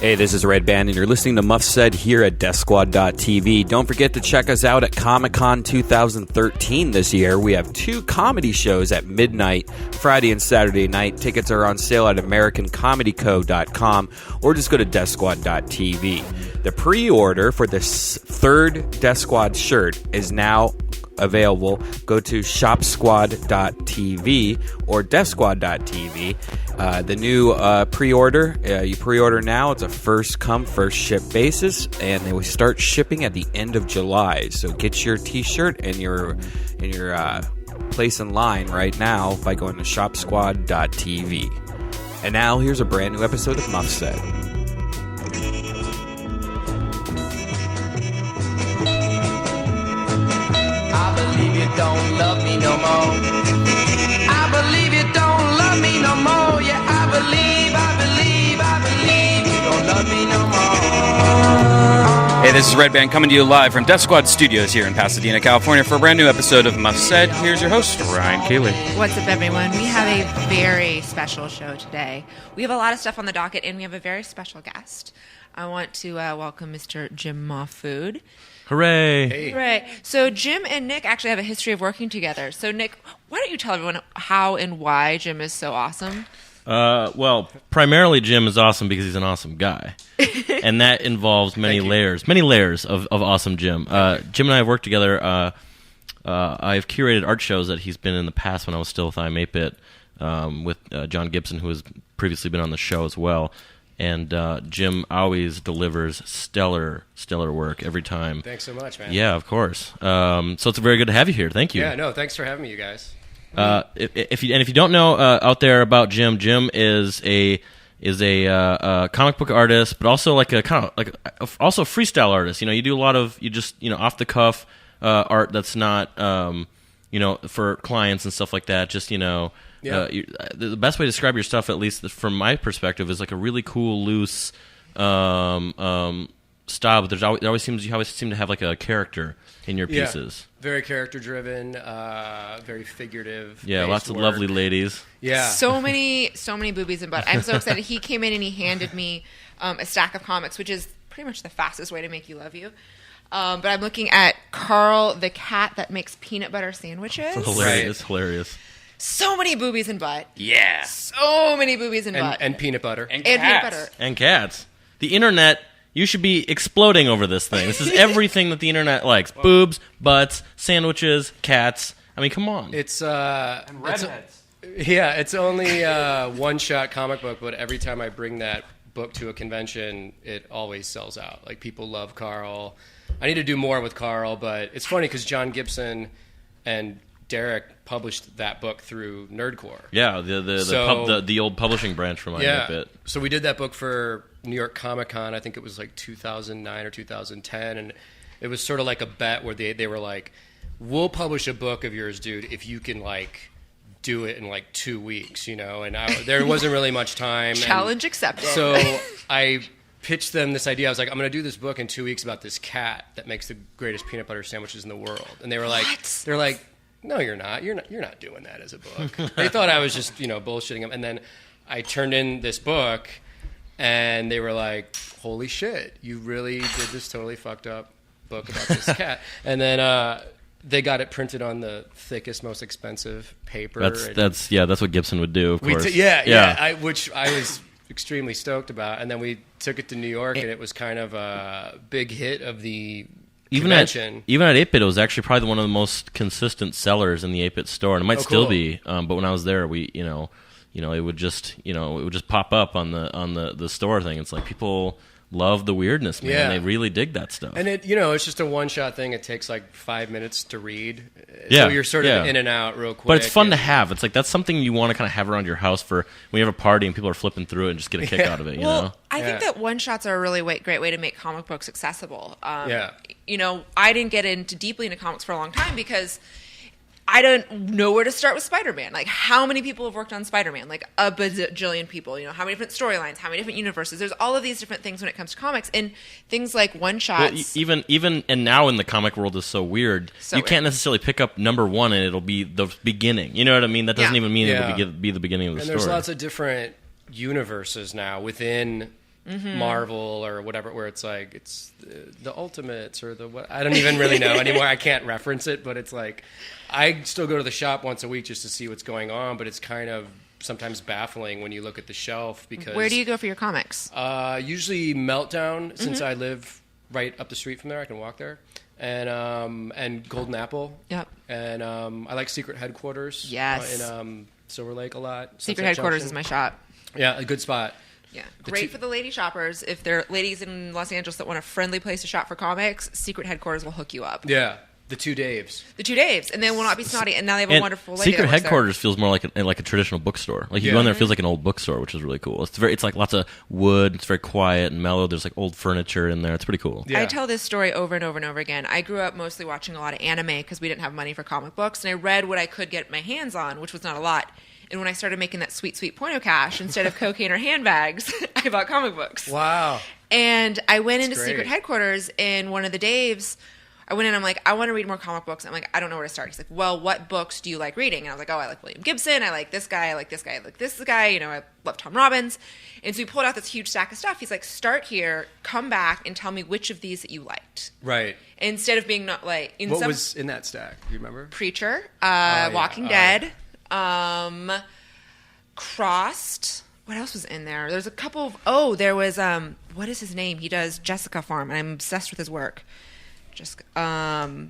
Hey, this is Redban, and you're listening to Muff Said here at DeathSquad.tv. Don't forget to check us out at Comic-Con 2013 this year. We have 2 comedy shows at midnight, Friday and Saturday night. Tickets are on sale at AmericanComedyCo.com or just go to DeathSquad.tv. The pre-order for the 3rd Death Squad shirt is now available. Go to ShopSquad.tv or DeathSquad.tv. The new pre-order, you pre-order now. It's a first-come, first-ship basis, and they will start shipping at the end of July. So get your T-shirt and your place in line right now by going to ShopSquad.tv. And now here's a brand new episode of Muff Said. I believe you don't love me no more. I believe you don't love me no more. Yeah, I believe you don't love me no more. Hey, this is Redban coming to you live from Death Squad Studios here in Pasadena, California for a brand new episode of Muff Said. Here's your host, Ryan Keely. What's up, everyone? We have a very special show today. We have a lot of stuff on the docket, and we have a very special guest. I want to welcome Mr. Jim Mahfood. Hooray! Hey. Hooray. So Jim and Nick actually have a history of working together. So Nick, why don't you tell everyone how and why Jim is so awesome? Well, primarily Jim is awesome because he's an awesome guy. And that involves many layers of awesome Jim. Jim and I have worked together. I've curated art shows that he's been in the past when I was still with I'm 8-Bit with John Gibson, who has previously been on the show as well. And Jim always delivers stellar work every time. Thanks so much, man. Yeah, of course. So it's very good to have you here. Thank you. Yeah, no, thanks for having me, you guys. If you don't know out there about Jim is a comic book artist, but also like a kind of like also a freestyle artist. You know, you do a lot of off the cuff art that's not for clients and stuff like that. Just Yeah. The best way to describe your stuff, at least from my perspective, is like a really cool, loose style. But you always seem to have like a character in your pieces. Yeah. Very character-driven, very figurative. Yeah, lots of lovely ladies. Yeah. So many boobies and butt. I'm so excited. He came in and he handed me a stack of comics, which is pretty much the fastest way to make you love you. But I'm looking at Carl the cat that makes peanut butter sandwiches. It's hilarious. It's hilarious. So many boobies and butt. Yeah. So many boobies and butt. And peanut butter. And peanut cats. butter. And cats. The internet, you should be exploding over this thing. This is everything that the internet likes. Boobs, butts, sandwiches, cats. I mean, come on. It's And redheads. It's only a one-shot comic book, but every time I bring that book to a convention, it always sells out. Like, people love Carl. I need to do more with Carl, but it's funny because John Gibson and Derek published that book through Nerdcore. Yeah, the old publishing branch from I'm 8-Bit. So we did that book for New York Comic Con. I think it was like 2009 or 2010, and it was sort of like a bet where they were like, "We'll publish a book of yours, dude, if you can like do it in like 2 weeks," And there wasn't really much time. Challenge accepted. So I pitched them this idea. I was like, I'm going to do this book in 2 weeks about this cat that makes the greatest peanut butter sandwiches in the world. And they were like, "No, you're not. You're not doing that as a book." They thought I was just, bullshitting them. And then I turned in this book, and they were like, "Holy shit, you really did this totally fucked up book about this cat." And then they got it printed on the thickest, most expensive paper. That's what Gibson would do, of course. Which I was extremely stoked about. And then we took it to New York, and it was kind of a big hit of the convention. Even at 8-Bit, it was actually probably one of the most consistent sellers in the 8-Bit store, and it might still be. But when I was there, it would just pop up on the store thing. It's like people love the weirdness, man. Yeah. They really dig that stuff. And it's just a one-shot thing. It takes like 5 minutes to read. Yeah. So you're sort of in and out real quick. But it's fun to have. It's like that's something you want to kind of have around your house for when you have a party and people are flipping through it and just get a kick out of it, I think that one-shots are a really great way to make comic books accessible. Yeah. I didn't get deeply into comics for a long time because I don't know where to start with Spider-Man. Like, how many people have worked on Spider-Man? Like, a bajillion people. How many different storylines? How many different universes? There's all of these different things when it comes to comics. And things like one-shots. Well, even and now in the comic world is so weird. You can't necessarily pick up number one and it'll be the beginning. You know what I mean? That doesn't even mean it'll be the beginning of the story. And there's lots of different universes now within Marvel or whatever, where it's like it's the Ultimates or the what, I don't even really know anymore. I can't reference it, but it's like I still go to the shop once a week just to see what's going on, but it's kind of sometimes baffling when you look at the shelf because Where do you go for your comics? Usually Meltdown, since I live right up the street from there, I can walk there. And Golden Apple. Yep. And I like Secret Headquarters. Yes. In Silver Lake a lot. Secret Sunset Headquarters Junction. is my shop. Yeah, a good spot. Yeah, great for the lady shoppers. If they're ladies in Los Angeles that want a friendly place to shop for comics, Secret Headquarters will hook you up. Yeah, the two Daves. The two Daves, and they will not be snotty. And now they have a wonderful lady. Secret that works Headquarters feels more like a traditional bookstore. Like you go in there, it feels like an old bookstore, which is really cool. It's like lots of wood. It's very quiet and mellow. There's like old furniture in there. It's pretty cool. Yeah. I tell this story over and over and over again. I grew up mostly watching a lot of anime because we didn't have money for comic books, and I read what I could get my hands on, which was not a lot. And when I started making that sweet, sweet point of cash, instead of cocaine or handbags, I bought comic books. Wow. And I went into great. Secret Headquarters, and one of the Daves, I went in, I'm like, I want to read more comic books. I'm like, I don't know where to start. He's like, well, what books do you like reading? And I was like, oh, I like William Gibson. I like this guy. I like this guy. I like this guy. You know, I love Tom Robbins. And so he pulled out this huge stack of stuff. He's like, start here, come back, and tell me which of these that you liked. Right. Instead of being not like... What was in that stack? Do you remember? Preacher, yeah. Walking Dead, Crossed. What else was in there? There's a couple of... Oh, there was... what is his name? He does Jessica Farm, and I'm obsessed with his work. Jessica... I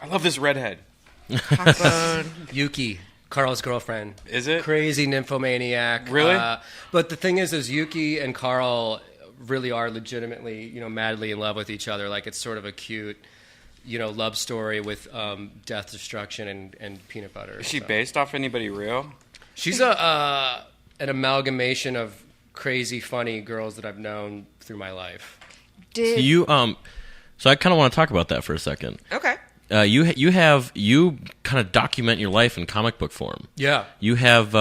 love this redhead. Cockbone. Yuki, Carl's girlfriend. Is it? Crazy nymphomaniac. Really? But the thing is Yuki and Carl really are legitimately, madly in love with each other. Like, it's sort of a cute... love story with death, destruction, and peanut butter. Is she based off anybody real? She's an amalgamation of crazy, funny girls that I've known through my life. So I kind of want to talk about that for a second. Okay. You kind of document your life in comic book form. Yeah. You have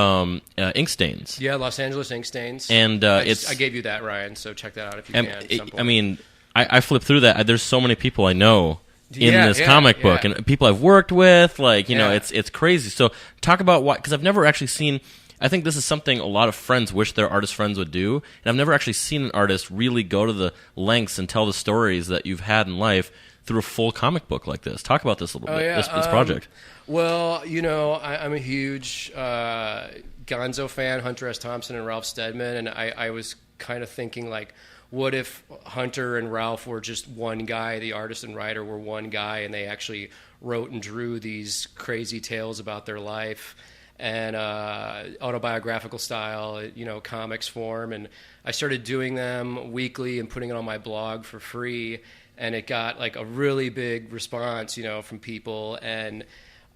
ink stains. Yeah, Los Angeles ink stains. And I gave you that, Ryan. So check that out if you can. at some point. I flipped through that. There's so many people I know in Yeah, this yeah, comic book, yeah. and people I've worked with. Like Yeah. it's crazy. So talk about why, because I've never actually seen. I think this is something a lot of friends wish their artist friends would do, and I've never actually seen an artist really go to the lengths and tell the stories that you've had in life through a full comic book like this. Talk about this a little bit. yeah, This project. Well, I'm a huge Gonzo fan, Hunter S. Thompson and Ralph Steadman, and I was kind of thinking, like, what if Hunter and Ralph were just one guy, the artist and writer were one guy, and they actually wrote and drew these crazy tales about their life and autobiographical style, comics form. And I started doing them weekly and putting it on my blog for free, and it got like a really big response, from people. And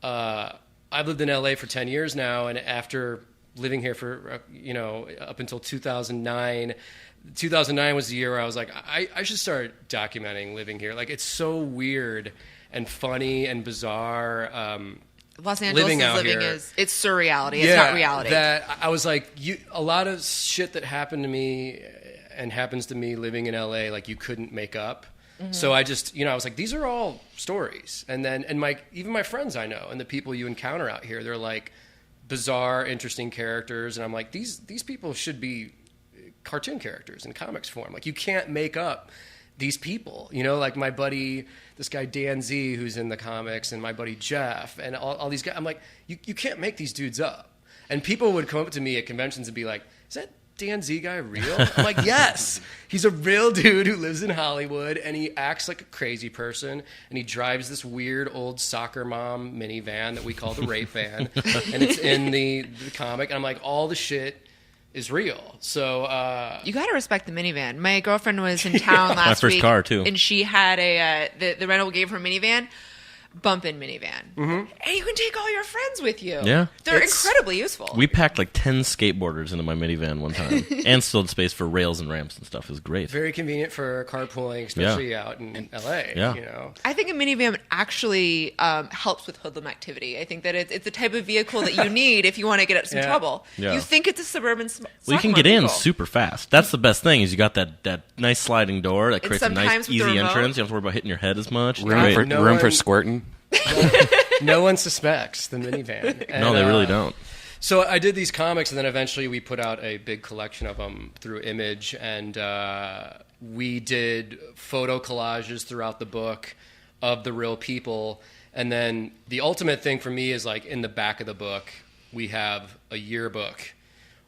I've lived in LA for 10 years now, and after living here for, up until 2009 was the year where I was like, I should start documenting living here. Like, it's so weird and funny and bizarre. Los Angeles living out living here. It's surreality. It's not reality. That I was like, a lot of shit that happened to me and happens to me living in LA, like, you couldn't make up. Mm-hmm. So I just, I was like, these are all stories. And then, even my friends I know and the people you encounter out here, they're like bizarre, interesting characters. And I'm like, these people should be cartoon characters in comics form. Like, you can't make up these people, like my buddy, this guy Dan Z, who's in the comics, and my buddy Jeff, and all these guys. I'm like, you can't make these dudes up. And people would come up to me at conventions and be like, is that Dan Z guy real? I'm like, yes. He's a real dude who lives in Hollywood, and he acts like a crazy person, and he drives this weird old soccer mom minivan that we call the rape van, and it's in the comic. And I'm like, all the shit is real. So you got to respect the minivan. My girlfriend was in town last My first week, car, too. and she had the rental gave her a minivan, bump-in minivan, and you can take all your friends with you. Yeah. They're incredibly useful. We packed like 10 skateboarders into my minivan one time, and still had space for rails and ramps and stuff. It was great. very convenient for carpooling, especially out in LA. Yeah. I think a minivan actually helps with hoodlum activity. I think that it's the type of vehicle that you need if you want to get out of some trouble. Yeah. You think it's a suburban Well, you can get in super fast. That's the best thing, is you got that nice sliding door that And creates a nice, sometimes with the easy remote- entrance. You don't have to worry about hitting your head as much. It's Room great. for, No for one- squirting. No one suspects the minivan. And, No, they really don't. So I did these comics, and then eventually we put out a big collection of them through Image, and we did photo collages throughout the book of the real people. And then the ultimate thing for me is, like, in the back of the book, we have a yearbook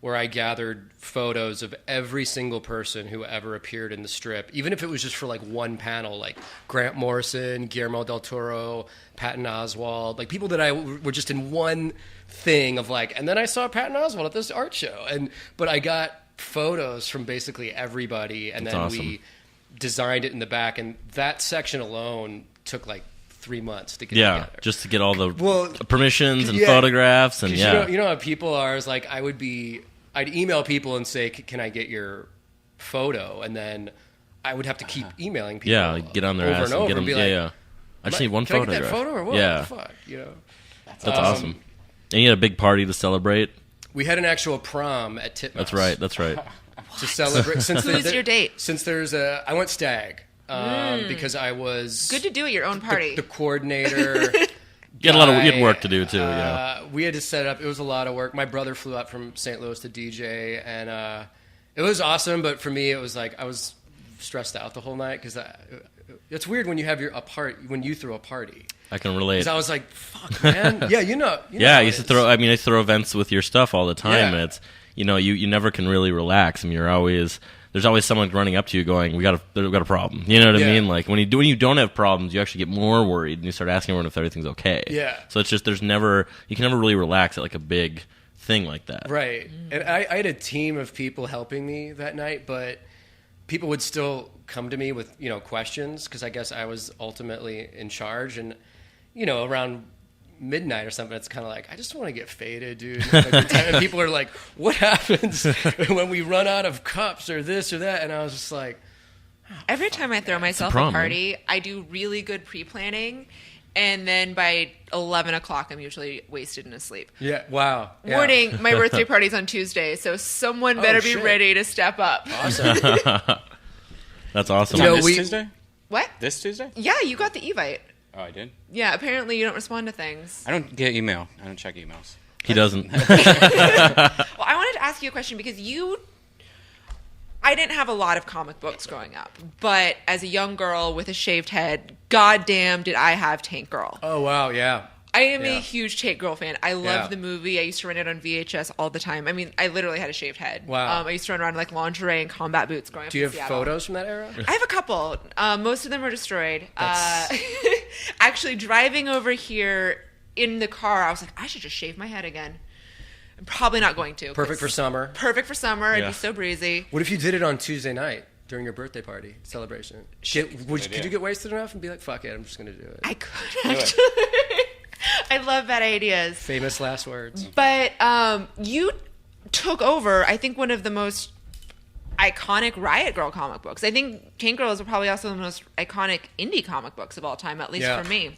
where I gathered photos of every single person who ever appeared in the strip, even if it was just for like one panel, like Grant Morrison, Guillermo del Toro, Patton Oswalt, like people that I were just in one thing of like, and then I saw Patton Oswalt at this art show, but I got photos from basically everybody, and That's then awesome. we designed it in the back, and that section alone took like 3 months to get Yeah, together. just to get all the Well, permissions and yeah. photographs and 'Cause yeah. you know how people are. Is like I'd email people and say, "Can I get your photo?" And then I would have to keep emailing people. Yeah, like, get on their over ass and and over get them. be Yeah, like, yeah. I just need one Can I photograph. get that photo or what? Yeah, What the fuck? You know. that's awesome. And you had a big party to celebrate. We had an actual prom at Titmouse. That's right. To celebrate. Since Who's your date? Since I went stag because I was Good to do at your own party. the coordinator. You had work to do too. Yeah. We had to set it up. It was a lot of work. My brother flew out from St. Louis to DJ, and it was awesome. But for me, it was like I was stressed out the whole night because it's weird when you have when you throw a party. I can relate. Because I was like, "Fuck, man, yeah, you know." Yeah, how I it used to is. throw. I mean, I throw events with your stuff all the time, Yeah. and it's you never can really relax. I mean, there's always someone running up to you going, we've got a problem. You know what I Yeah. mean? Like when you don't have problems, you actually get more worried and you start asking everyone if everything's okay. Yeah. So it's just you can never really relax at like a big thing like that. Right. And I had a team of people helping me that night, but people would still come to me with, questions because I guess I was ultimately in charge. And, around midnight or something, it's kind of like, I just want to get faded, dude. And people are like, what happens when we run out of cups or this or that? And I was just like, Every time I throw myself a problem. party, I do really good pre-planning, and then by 11 o'clock, I'm usually wasted and asleep. yeah, wow. Yeah. Warning, my birthday party's on Tuesday, so someone better be shit. ready to step up. Awesome. That's awesome. No, this we- Tuesday? What? This Tuesday? Yeah, you got the Evite. Oh, I did? Yeah, apparently you don't respond to things. I don't get email. I don't check emails. He doesn't. Well, I wanted to ask you a question because I didn't have a lot of comic books growing up, but as a young girl with a shaved head, goddamn did I have Tank Girl. Oh, wow, yeah. I am Yeah. a huge Tank Girl fan. I love Yeah. the movie. I used to rent it on VHS all the time. I mean, I literally had a shaved head. Wow. I used to run around in, like lingerie and combat boots growing up Do you in have Seattle. photos from that era? I have a couple. Most of them are destroyed. Actually, driving over here in the car, I was like, I should just shave my head again. I'm probably not going to. Perfect for 'cause- summer. Perfect for summer. It'd Yeah. be so breezy. What if you did it on Tuesday night during your birthday party celebration? Could you get wasted enough and be like, fuck it, I'm just going to do it? I could actually. I love bad ideas. Famous last words. But you took over, I think, one of the most iconic Riot Girl comic books. I think Tank Girls are probably also the most iconic indie comic books of all time, at least Yeah. for me.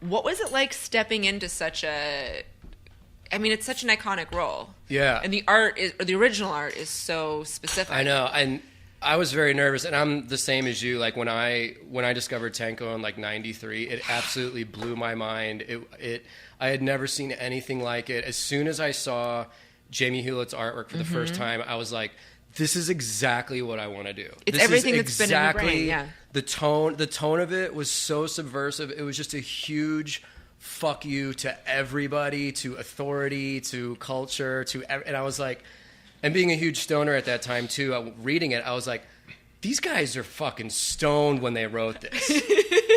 What was it like stepping into such a... I mean, it's such an iconic role. Yeah. And the original art is so specific. I know, and I was very nervous, and I'm the same as you. Like when I discovered Tanko in like '93, it absolutely blew my mind. I had never seen anything like it. As soon as I saw Jamie Hewlett's artwork for the first time, I was like, "This is exactly what I want to do." It's This everything is that's been in your brain, yeah. The tone of it was so subversive. It was just a huge fuck you to everybody, to authority, to culture, and I was like, and being a huge stoner at that time too, reading it, I was like, these guys are fucking stoned when they wrote this.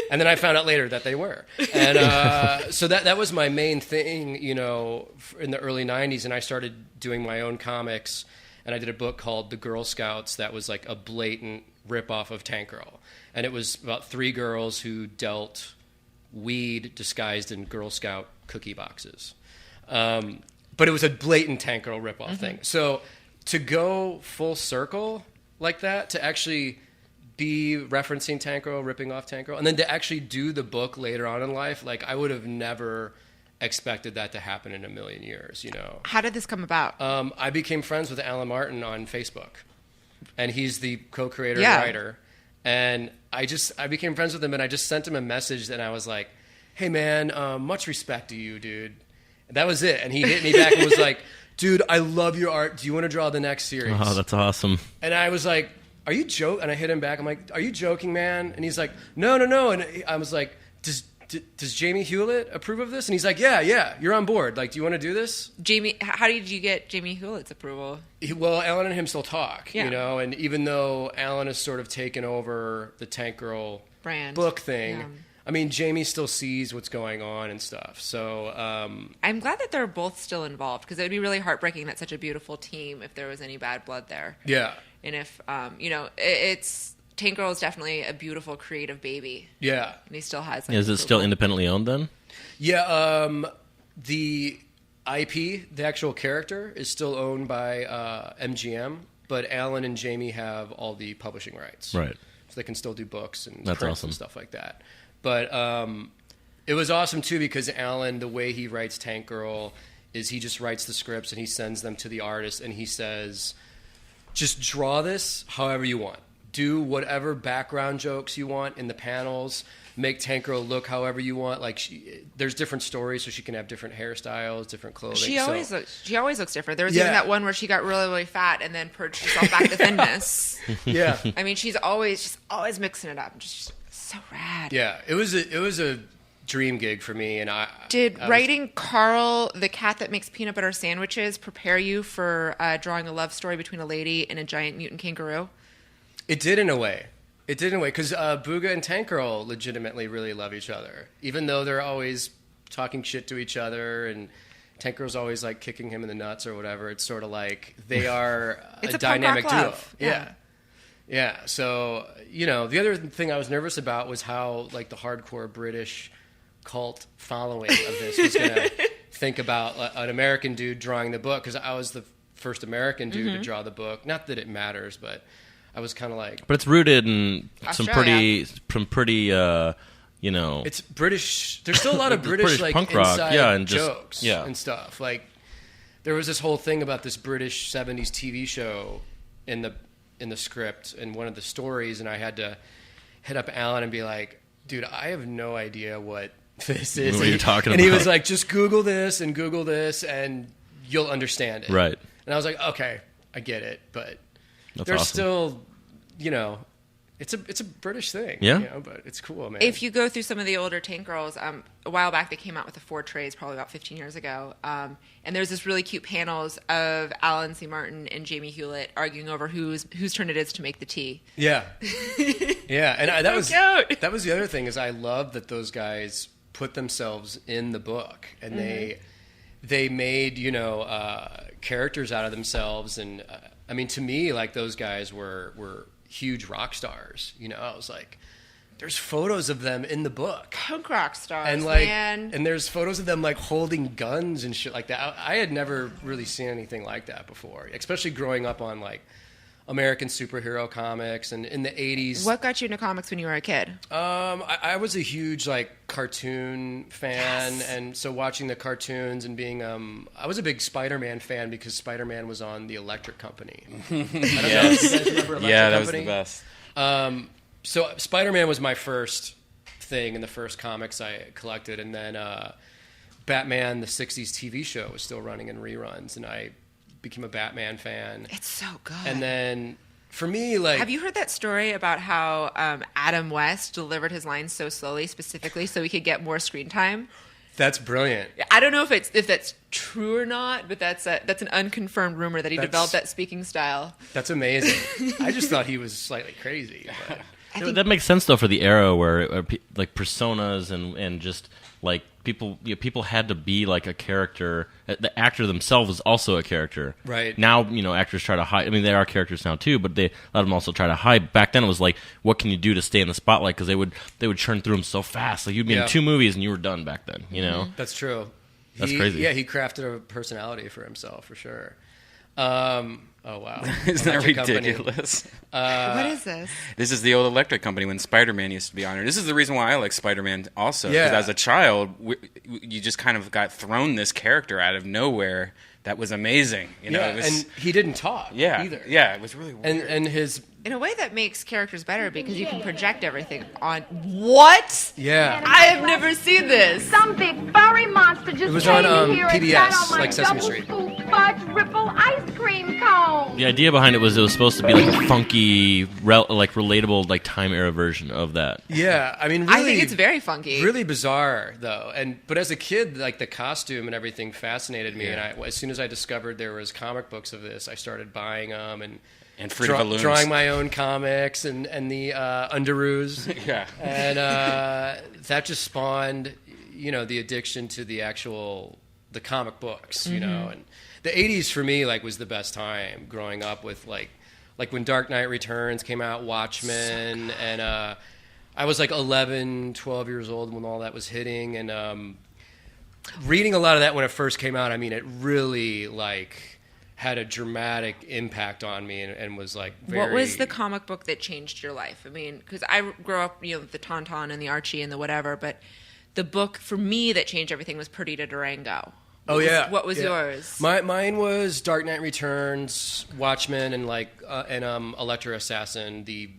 And then I found out later that they were. And so that was my main thing, in the early 90s, and I started doing my own comics, and I did a book called The Girl Scouts that was like a blatant ripoff of Tank Girl. And it was about 3 girls who dealt weed disguised in Girl Scout cookie boxes. But it was a blatant Tank Girl ripoff thing. So to go full circle like that, to actually be referencing Tank Girl, ripping off Tank Girl, and then to actually do the book later on in life, like I would have never expected that to happen in a million years, How did this come about? I became friends with Alan Martin on Facebook, and he's the co-creator Yeah. and writer. And I became friends with him, and I just sent him a message, and I was like, "Hey man, much respect to you, dude." That was it. And he hit me back and was like, dude, I love your art. Do you want to draw the next series? Oh, that's awesome. And I was like, are you joking? And I hit him back. I'm like, are you joking, man? And he's like, no. And I was like, does Jamie Hewlett approve of this? And he's like, yeah, you're on board. Like, do you want to do this? Jamie, how did you get Jamie Hewlett's approval? Well, Alan and him still talk, Yeah. you know, and even though Alan has sort of taken over the Tank Girl Brand. book thing, Yeah. I mean, Jamie still sees what's going on and stuff. So, I'm glad that they're both still involved, because it would be really heartbreaking that such a beautiful team, if there was any bad blood there. yeah. And if, it's... Tank Girl is definitely a beautiful, creative baby. Yeah. And he still has... Like, Is it still independently owned then? Yeah, the IP, the actual character, is still owned by MGM, but Alan and Jamie have all the publishing rights. Right. So they can still do books and That's prints awesome. and stuff like that. But it was awesome, too, because Alan, the way he writes Tank Girl is he just writes the scripts and he sends them to the artist and he says, just draw this however you want. Do whatever background jokes you want in the panels. Make Tank Girl look however you want. Like there's different stories, so she can have different hairstyles, different clothing. She always looks different. There was Yeah. even that one where she got really, really fat and then purged herself back to thinness. Yeah, I mean, she's always mixing it up. Just so rad. yeah. It was a dream gig for me, and I was- writing Carl, the cat that makes peanut butter sandwiches, prepare you for drawing a love story between a lady and a giant mutant kangaroo? It did in a way. Because Booga and Tank Girl legitimately really love each other, even though they're always talking shit to each other, and Tank Girl's always like kicking him in the nuts or whatever. It's sort of like they are It's a punk dynamic rock duo. love. Yeah. Yeah. So, the other thing I was nervous about was how like the hardcore British cult following of this was going to think about an American dude drawing the book, because I was the first American dude to draw the book. Not that it matters, but I was kind of like... But it's rooted in some Australia. pretty, It's British... There's still a lot of British, British like, punk rock, inside yeah, and just- jokes yeah. and stuff. Like, there was this whole thing about this British 70s TV show in the script and one of the stories, and I had to hit up Alan and be like, dude, I have no idea what this is. What you're talking and he was about. like, just Google this, and you'll understand it. Right. And I was like, okay, I get it, but... That's There's awesome. still, it's a British thing. Yeah. But it's cool, man. If you go through some of the older Tank Girls, a while back they came out with the 4 trays, probably about 15 years ago. And there's this really cute panels of Alan C. Martin and Jamie Hewlett arguing over whose turn it is to make the tea. Yeah. Yeah, and that was cute. that was the other thing, is I love that those guys put themselves in the book, and they made characters out of themselves, and I mean, to me, like, those guys were huge rock stars. I was like, there's photos of them in the book. Punk rock stars, And like, man. and there's photos of them like holding guns and shit like that. I had never really seen anything like that before, especially growing up on like American superhero comics and in the 80s. What got you into comics when you were a kid? I was a huge like cartoon fan, Yes. and so watching the cartoons and being I was a big Spider-Man fan because Spider-Man was on the Electric Company. I don't know if you guys remember Electric Yeah, that was Company? the best. So Spider-Man was my first thing and the first comics I collected, and then Batman, the 60s TV show, was still running in reruns, and I became a Batman fan. It's so good. And then for me, like... Have you heard that story about how Adam West delivered his lines so slowly, specifically so he could get more screen time? That's brilliant. I don't know if that's true or not, but that's an unconfirmed rumor that he developed that speaking style. That's amazing. I just thought he was slightly crazy. But... That makes sense though for the era where like personas and just like people had to be like a character. The actor themselves is also a character. Right. Now actors try to hide. I mean, they are characters now too, but they let them also try to hide. Back then it was like, what can you do to stay in the spotlight? Because they would churn through them so fast. Like you'd be Yeah. in 2 movies and you were done back then. That's true. That's crazy. Yeah, he crafted a personality for himself, for sure. Oh, wow. Isn't that Electric Company. ridiculous? What is this? This is the old Electric Company when Spider-Man used to be on it. This is the reason why I like Spider-Man also. Because Yeah. as a child, you just kind of got thrown this character out of nowhere that was amazing. You know, yeah, it was, and he didn't talk either. Yeah, it was really weird. And his In a way that makes characters better because you can project everything on. What? yeah. I have never seen this. Some big furry monster just It was came on, in here and PBS, sat on my like Sesame double Street. scoop fudge ripple ice cream cone. The idea behind it was supposed to be like a funky, like relatable, like time era version of that. Yeah, I mean, really, I think it's very funky. really bizarre though. But as a kid, like the costume and everything fascinated me. And as soon as I discovered there was comic books of this, I started buying them and Fruit of the Looms. drawing my own comics and the Underoos. Yeah. And that just spawned, the addiction to the comic books, and the 80s for me, like, was the best time growing up with, like when Dark Knight Returns came out, Watchmen, and I was, like, 11, 12 years old when all that was hitting, and reading a lot of that when it first came out, I mean, it really, like, had a dramatic impact on me and was, like, very... What was the comic book that changed your life? I mean, because I grew up, with the Tauntaun and the Archie and the whatever, but the book for me that changed everything was Perdita Durango. What was yours? Mine was Dark Knight Returns, Watchmen, and Electra Assassin, the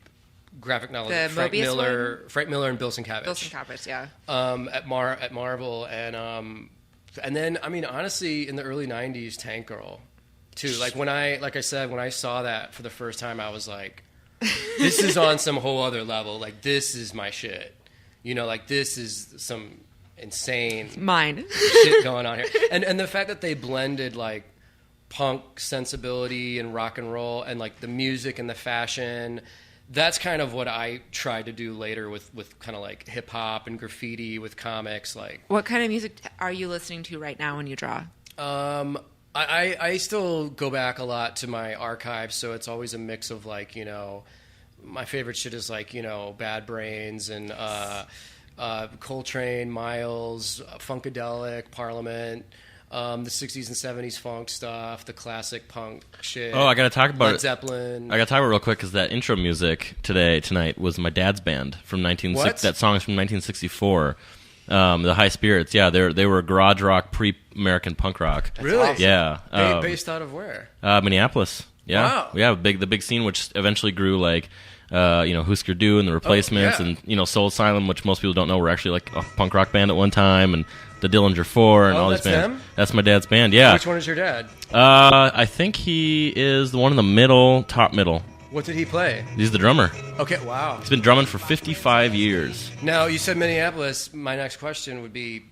graphic novel. The Frank Mobius Miller and Bill Sienkiewicz. Bill Sienkiewicz, yeah. At Marvel, and then I mean honestly, in the early '90s, Tank Girl, too. Like when I saw that for the first time, I was like, this is on some whole other level. Like this is my shit. Like this is some insane Mine. shit going on here. And the fact that they blended like punk sensibility and rock and roll and like the music and the fashion, that's kind of what I tried to do later with kind of like hip hop and graffiti with comics. Like, What kind of music are you listening to right now when you draw? I still go back a lot to my archives, so it's always a mix of like, my favorite shit is like, Bad Brains and Coltrane, Miles, Funkadelic, Parliament, the 60s and 70s funk stuff, the classic punk shit. Oh, I got to talk about Led Zeppelin. I got to talk about it real quick because that intro music tonight was my dad's band from 1960. What? That song is from 1964. The High Spirits, yeah, they were garage rock, pre-American punk rock. Really? awesome. Yeah, Based out of where? Minneapolis. Yeah, Wow. yeah, the big scene, which eventually grew like, Husker Du and the Replacements, yeah. and Soul Asylum, which most people don't know were actually like a punk rock band at one time, and the Dillinger Four and Oh, all these that's bands. them? That's my dad's band. Yeah. Which one is your dad? I think he is the one in the middle, top middle. What did he play? He's the drummer. Okay, wow. He's been drumming for 55 years. Now, you said Minneapolis. My next question would be,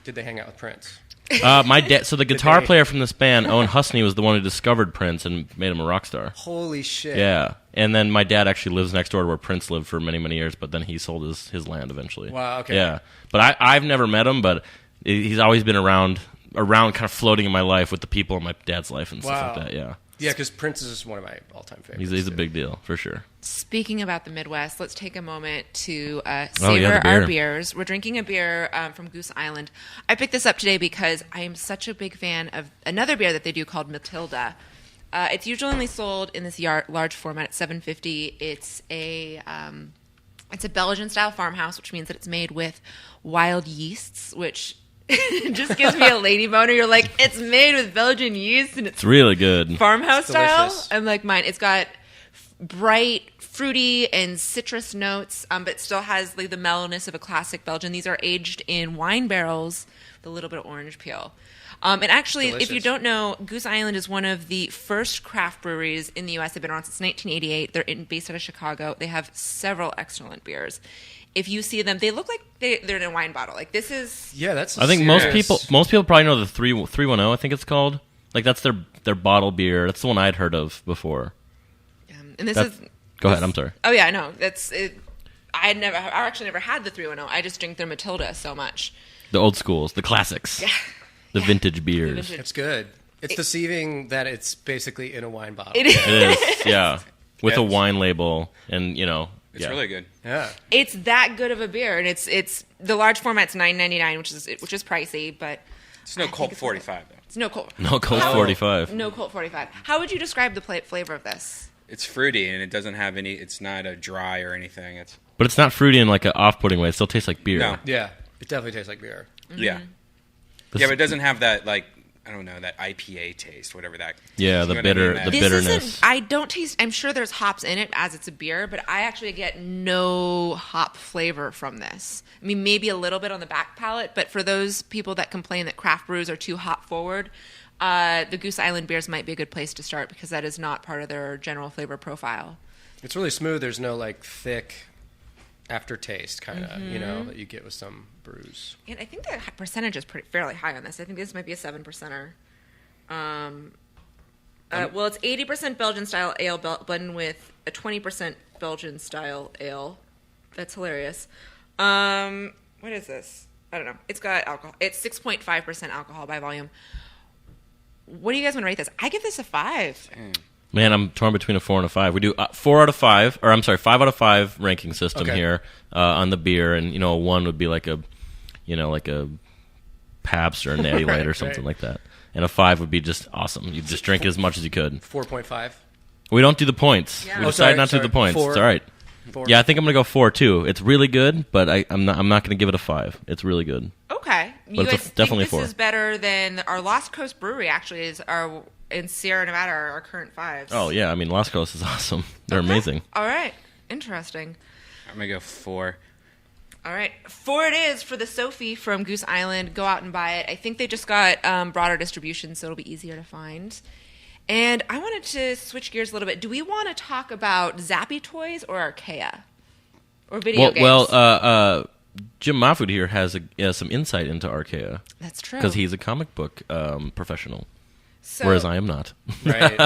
did they hang out with Prince? My dad. So the guitar they- player from this band, Owen Husney, was the one who discovered Prince and made him a rock star. Holy shit. Yeah, and then my dad actually lives next door to where Prince lived for many, many years. But then he sold his land eventually. Wow, okay. Yeah, but I've never met him, but he's always been around, kind of floating in my life with the people in my dad's life and stuff Wow. like that. Yeah, Yeah, because Prince is one of my all-time favorites. he's a too. big deal for sure. Speaking about the Midwest, let's take a moment to Oh, savor yeah, the our beer. beers. We're drinking a beer from Goose Island. I picked this up today because I am such a big fan of another beer that they do called Matilda. It's usually only sold in this large format at $7.50. It's a Belgian-style farmhouse, which means that it's made with wild yeasts, which just gives me a lady boner. You're like, it's made with Belgian yeast and It's really good. farmhouse It's style. delicious. I'm like mine. It's got bright, fruity, and citrus notes, but still has like the mellowness of a classic Belgian. These are aged in wine barrels with a little bit of orange peel. And actually, if you Delicious. don't know, Goose Island is one of the first craft breweries in the U.S. They've been around since 1988. They're based out of Chicago. They have several excellent beers. If you see them, they look like they're in a wine bottle. Like this is Yeah, that's. I think most people probably know the 310. I think it's called. Like that's their bottle beer. That's the one I'd heard of before. and this That's- is. Go ahead. I'm sorry. Oh yeah, no, that's it. I actually never had the 310. I just drink their Matilda so much. The old schools, the classics, the vintage beers. vintage. It's good. It's deceiving that it's basically in a wine bottle. It is. It is, yeah, with a Yes. wine label, and It's really good. Yeah. It's that good of a beer, and it's the large format's $9.99, which is pricey, but It's no Colt 45 though. it's no Colt. No Colt 45. No Colt 45. How would you describe the flavor of this? It's fruity and it doesn't have any. It's not a dry or anything. It's But it's not fruity in like an off-putting way. It still tastes like beer. no. Yeah. It definitely tastes like beer. Yeah. This- Yeah, but it doesn't have that like I don't know, that IPA taste, whatever that. Yeah, you the know what I bitter, mean? the That- bitterness. I don't taste. I'm sure there's hops in it as it's a beer, but I actually get no hop flavor from this. I mean, maybe a little bit on the back palate, but for those people that complain that craft brews are too hop forward, the Goose Island beers might be a good place to start because that is not part of their general flavor profile. It's really smooth. There's no like thick aftertaste kind of, that you get with some brews. And I think the percentage is fairly high on this. I think this might be a 7%er. Well, it's 80% Belgian style ale blended with a 20% Belgian style ale. That's hilarious. What is this? I don't know. It's got alcohol. It's 6.5% alcohol by volume. What do you guys want to rate this? I give this a 5. Man, I'm torn between a 4 and a 5. We do 4 out of 5, or I'm sorry, 5 out of 5 ranking system here on the beer, and a 1 would be like a Pabst or a Natty Light or something like that, and a 5 would be just awesome. You just drink as much as you could. 4.5. We don't do the points. Yeah. We Oh, decided not to do the points. 4. It's all right. 4. Yeah, I think I'm gonna go 4 too. It's really good, but I'm not gonna give it a 5. It's really good. Okay. You But it's guys definitely think a 4. this is better than our Lost Coast Brewery actually is in Sierra Nevada, our current 5s. Oh yeah, I mean Las Coast is awesome. They're amazing. All right. Interesting. I'm going to go 4. All right. 4 it is for the Sophie from Goose Island. Go out and buy it. I think they just got broader distribution, so it'll be easier to find. And I wanted to switch gears a little bit. Do we want to talk about Zappy Toys or Archaea? Or video games? Well, Jim Mahfood here has some insight into Archaea. That's true. Because he's a comic book professional, So, whereas I am not. Right.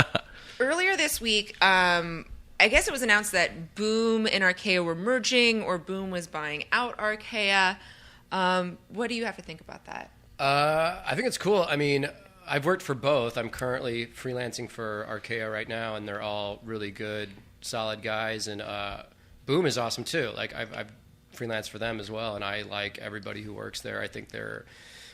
earlier this week, I guess it was announced that Boom and Archaea were merging, or Boom was buying out Archaea. What do you have to think about that? I think it's cool. I mean, I've worked for both. I'm currently freelancing for Archaea right now, and they're all really good, solid guys. And Boom is awesome too. Like I've freelanced for them as well, and I like everybody who works there. I think they're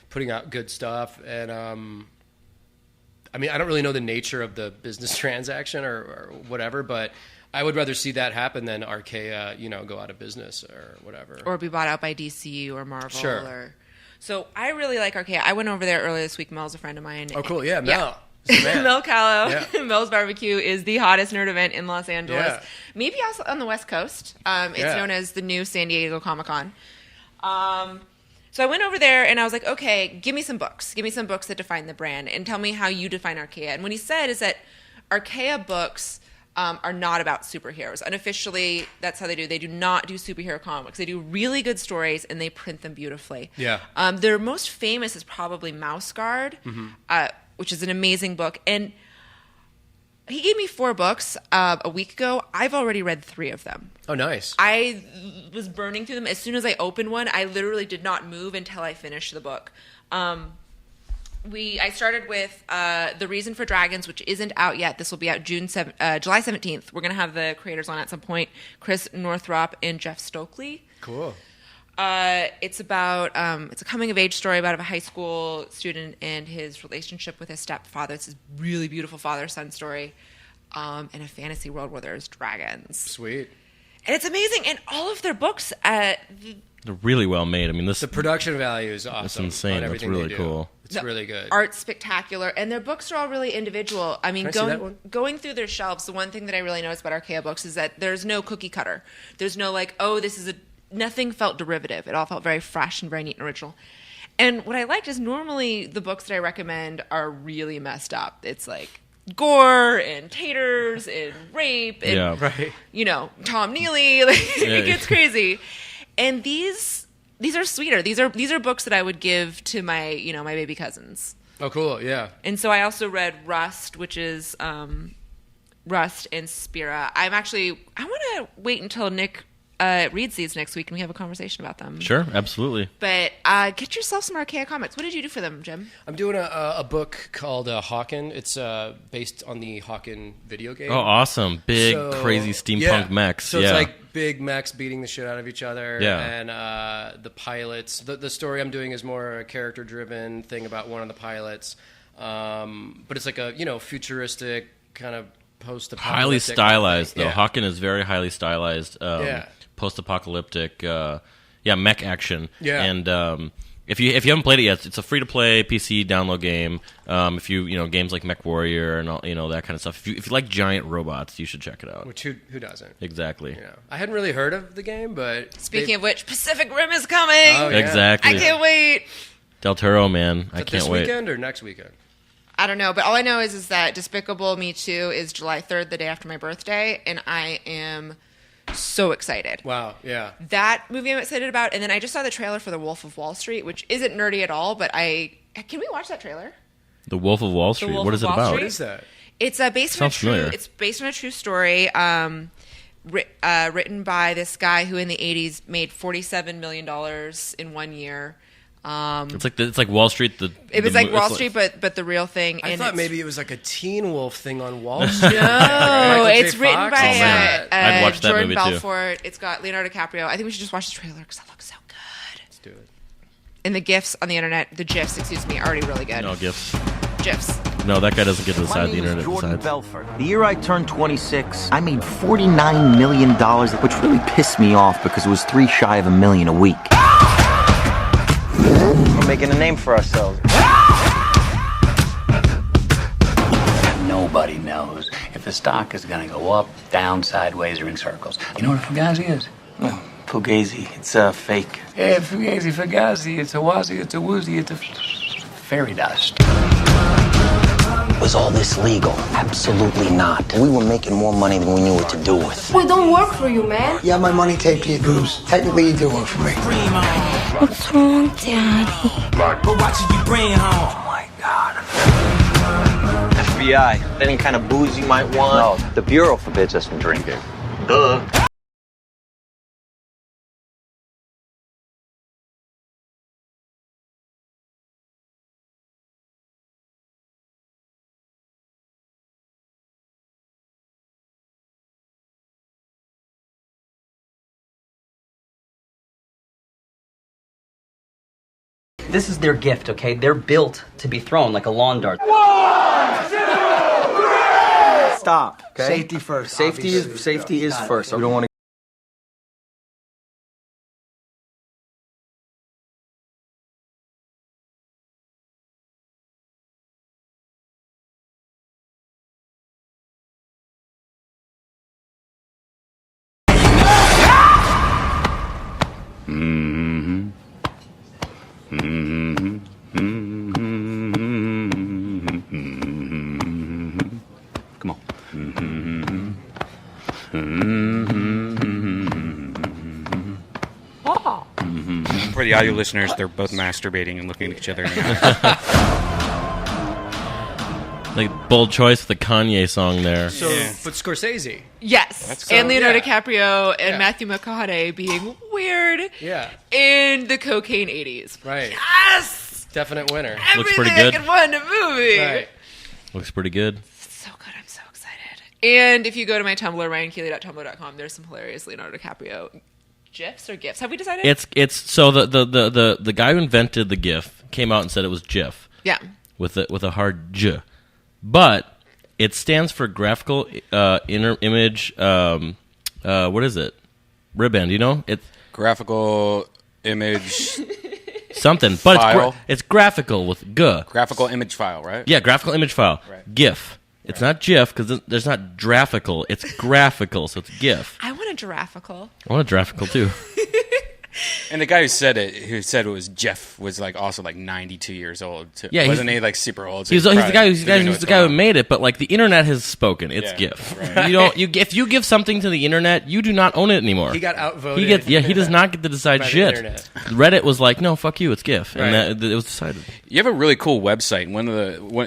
putting out good stuff. And I mean, I don't really know the nature of the business transaction or whatever, but I would rather see that happen than Archaea, go out of business or whatever. Or be bought out by DC or Marvel. Sure. So I really like Archaea. I went over there earlier this week. Mel's a friend of mine. Oh, cool. Yeah, Mel. Mel Callow. Yeah. Mel's Barbecue is the hottest nerd event in Los Angeles. Yeah. Maybe also on the West Coast. It's known as the new San Diego Comic-Con. So I went over there and I was like, okay, give me some books. Give me some books that define the brand and tell me how you define Archaea. And what he said is that Archaea books are not about superheroes. Unofficially, that's how they do. They do not do superhero comics. They do really good stories and they print them beautifully. Yeah. Their most famous is probably Mouse Guard, which is an amazing book. And he gave me 4 books a week ago. I've already read 3 of them. Oh, nice. I was burning through them. As soon as I opened one, I literally did not move until I finished the book. I started with The Reason for Dragons, which isn't out yet. This will be out July 17th. We're going to have the creators on at some point, Chris Northrop and Jeff Stokely. Cool. It's about it's a coming of age story about a high school student and his relationship with his stepfather. It's this really beautiful father-son story in a fantasy world where there's dragons. Sweet. And it's amazing. And all of their books, They're really well made. I mean, The production value is awesome. That's insane. on That's everything really they do. cool. It's really good. art's spectacular, and their books are all really individual. I mean, Can I see that one? going through their shelves, the one thing that I really noticed about Archaea books is that there's no cookie cutter. There's no like, oh, this is nothing felt derivative. It all felt very fresh and very neat and original. And what I liked is normally the books that I recommend are really messed up. It's like gore and taters and rape and Yeah. Right. Tom Neely. Like, Yeah. It gets crazy. And these are sweeter. These are books that I would give to my my baby cousins. Oh, cool. Yeah. And so I also read Rust, which is Rust and Spira. I want to wait until Nick reads these next week and we have a conversation about them. Sure, absolutely. But get yourself some Archaea comics. What did you do for them, Jim? I'm doing a book called Hawken. It's based on the Hawken video game. Oh, awesome. Big, So, crazy steampunk mechs. So yeah. it's like big mechs beating the shit out of each other. Yeah. And the pilots. The story I'm doing is more a character-driven thing about one of the pilots. But it's like a, futuristic kind of post-apocalyptic. highly stylized, though. Yeah. Hawken is very highly stylized. Yeah. Post-apocalyptic, mech action. Yeah. And If you haven't played it yet, it's a free to play PC download game. If you games like MechWarrior and all that kind of stuff. If you like giant robots, you should check it out. Which who doesn't? Exactly. I hadn't really heard of the game, but Speaking of which, Pacific Rim is coming. Oh, yeah. Exactly. I can't wait. Del Toro, man, I can't this wait. This weekend or next weekend? I don't know, but all I know is that Despicable Me 2 is July 3rd, the day after my birthday, and I am so excited. Wow, yeah. That movie I'm excited about, and then I just saw the trailer for The Wolf of Wall Street, which isn't nerdy at all, but can we watch that trailer? The Wolf of Wall Street. Wolf What of is it Wall about? Street? What is that? It's based on a true story. Written by this guy who in the 80s made $47 million in 1 year. It's like Wall Street. It was like Wall Street, but the real thing. I and thought maybe it was like a Teen Wolf thing on Wall Street. No, it's written by I'd watch that Jordan movie too. Belfort. It's got Leonardo DiCaprio. I think we should just watch the trailer because that looks so good. Let's do it. And the GIFs on the internet, the GIFs, excuse me, are already really good. No gifts. GIFs. No, that guy doesn't get to My decide. The name internet is Jordan decides. Belfort. The year I turned 26, I made $49 million, which really pissed me off because it was 3 shy of $1 million a week. We're making a name for ourselves. Nobody knows if the stock is going to go up, down, sideways, or in circles. You know what a fugazi is? Oh, Fugazi, it's fake. Hey, fugazi, fugazi, it's a wazi, it's a woozy, it's a fairy dust. Was all this legal? Absolutely not. We were making more money than we knew what to do with. We don't work for you, man. You have my money taped to your boobs. Technically, you do work for me. What's wrong, Daddy? Oh my God. FBI. Any kind of booze you might want? No, the Bureau forbids us from drinking. Duh. This is their gift, okay? They're built to be thrown like a lawn dart. Stop. Okay? Safety first. Safety is first. We don't want to. Come on. For the audio listeners, they're both masturbating and looking at each other in the eye. Like bold choice with the Kanye song there. So, but Scorsese. Yes. And Leonardo DiCaprio and Matthew McConaughey being weird in the cocaine 80s. Right. Yes! Definite winner. Looks pretty Everything good. I could want in a movie. Right. Looks pretty good. So good. I'm so excited. And if you go to my Tumblr, ryankeely.tumblr.com, there's some hilarious Leonardo DiCaprio GIFs or GIFs. Have we decided? It's so the guy who invented the GIF came out and said it was GIF. Yeah. With a hard J, but it stands for graphical inner image. What is it? Redban, do you know? It's Graphical image something, but file. it's graphical with G. Graphical image file, right? Yeah, graphical image file. Right. GIF. It's not GIF because there's not graphical. It's graphical, so it's GIF. I want a giraffical. I want a graphical too. And the guy who said it was Jeff, was like also like 92 years old. Too. Yeah, wasn't he like super old? So He's the guy didn't know who's what's the guy going who on. made it, but like the internet has spoken. It's GIF. Right. If you give something to the internet, you do not own it anymore. He got outvoted. He does not get to decide by the shit. internet. Reddit was like, no, fuck you, it's GIF, Right. and it was decided. You have a really cool website.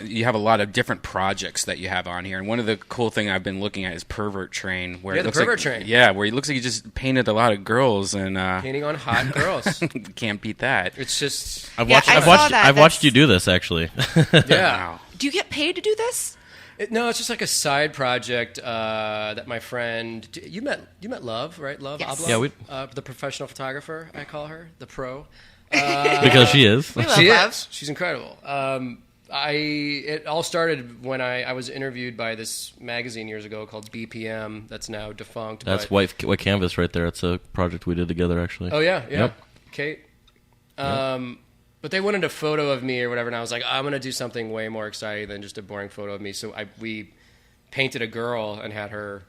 You have a lot of different projects that you have on here, and one of the cool thing I've been looking at is Pervert Train. Where it The looks Pervert like, Train. Yeah, where it looks like you just painted a lot of girls and Painting on hot girls. can't beat that. It's just I've Yeah, watched. I I've saw watched. that. I've watched That's- you do this actually. yeah. Do you get paid to do this? No, it's just like a side project that my friend. You met Love, right? Love. Yes. Abloh? Yeah, the professional photographer. I call her the pro. Because she is. We love She Love. is. She's incredible. It all started when I was interviewed by this magazine years ago called BPM. That's now defunct. That's but, white canvas right there. It's a project we did together actually. Oh yeah. Yep. Kate. But they wanted a photo of me or whatever, and I was like, I'm going to do something way more exciting than just a boring photo of me. So we painted a girl and had her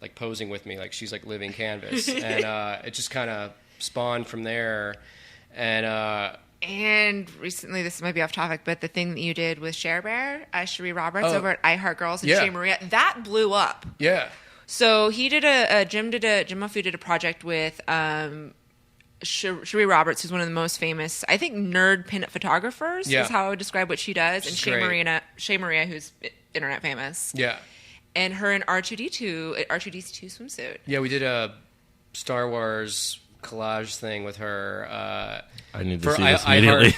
like posing with me, like she's like living canvas. And it just kind of spawned from there. And recently, this might be off topic, but the thing that you did with Cher Bear, Cherie Roberts over at I Heart Girls and Shea Maria, that blew up. Yeah. So he did Jim Mahfood did a project with Cherie Roberts, who's one of the most famous, I think, nerd pinup photographers, is how I would describe what she does. And Shea Maria, who's internet famous. Yeah. And her in R2D2 swimsuit. Yeah, we did a Star Wars collage thing with her. I need to see this immediately.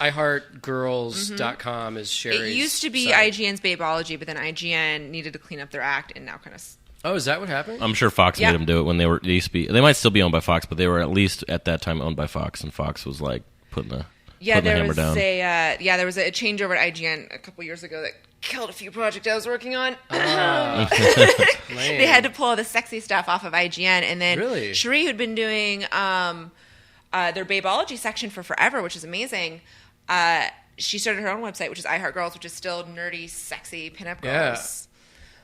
iHeartGirls.com is Sherry's It used to be site. IGN's Babeology, but then IGN needed to clean up their act and now kind of... Oh, is that what happened? I'm sure Fox made them do it when they used to be. They might still be owned by Fox, but they were at least at that time owned by Fox, and Fox was like putting the hammer down. There was a changeover at IGN a couple years ago that killed a few projects I was working on. They had to pull all the sexy stuff off of IGN, and then Cherie, who'd been doing their Babeology section for forever, which is amazing. She started her own website, which is I Heart Girls, which is still nerdy, sexy pinup girls.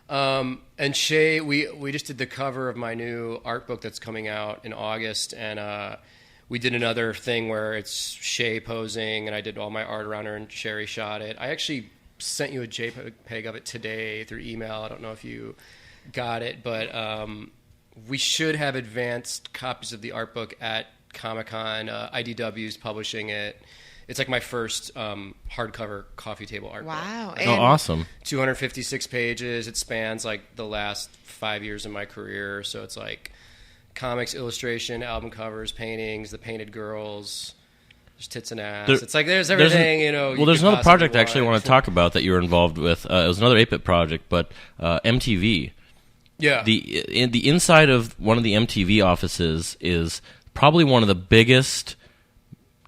And Shay, we just did the cover of my new art book that's coming out in August, and we did another thing where it's Shay posing, and I did all my art around her, and Sherry shot it. I actually sent you a JPEG of it today through email. I don't know if you got it, but we should have advanced copies of the art book at Comic-Con. IDW's publishing it. It's like my first hardcover coffee table art book. Wow. Oh, awesome. 256 pages. It spans like the last 5 years of my career. So it's like comics, illustration, album covers, paintings, the painted girls, there's tits and ass. It's like there's everything, there's another project I actually want to talk about that you were involved with. It was another 8-bit project, but MTV. Yeah. The inside of one of the MTV offices is probably one of the biggest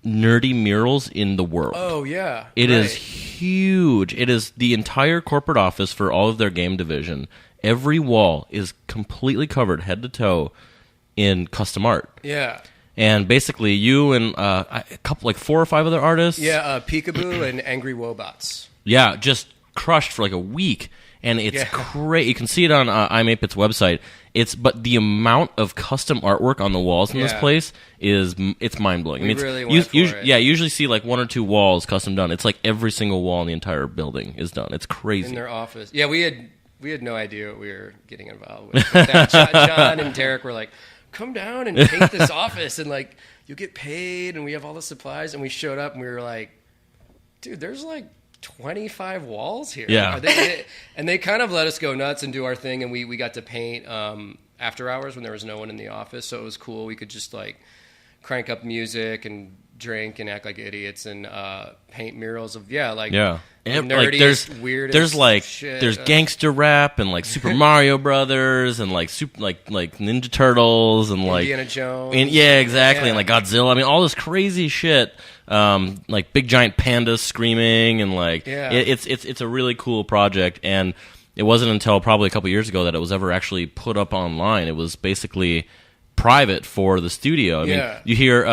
nerdy murals in the world. Oh, yeah. It is huge. It is the entire corporate office for all of their game division. Every wall is completely covered head to toe in custom art. Yeah. And basically you and a couple, like 4 or 5 other artists. Yeah, Peekaboo and Angry Wobots. Yeah, just crushed for like a week. And it's great. You can see it on I'm 8bit's website. But the amount of custom artwork on the walls in this place it's mind blowing. Really went for it. Yeah, you usually see like 1 or 2 walls custom done. It's like every single wall in the entire building is done. It's crazy. In their office. Yeah, we had no idea what we were getting involved with. That. John and Derek were like, come down and paint this office, and like you'll get paid, and we have all the supplies. And we showed up, and we were like, dude, there's like 25 walls here. Yeah. And they kind of let us go nuts and do our thing, and we got to paint after hours when there was no one in the office, so it was cool. We could just like crank up music and drink and act like idiots and paint murals of nerdiest, weirdest there's like shit. There's gangster rap and like Super Mario Brothers and like Ninja Turtles and like Indiana Jones. And like Godzilla. I mean, all this crazy shit. Like big giant pandas screaming and like it's a really cool project, and it wasn't until probably a couple years ago that it was ever actually put up online. It was basically private for the studio. I mean, you hear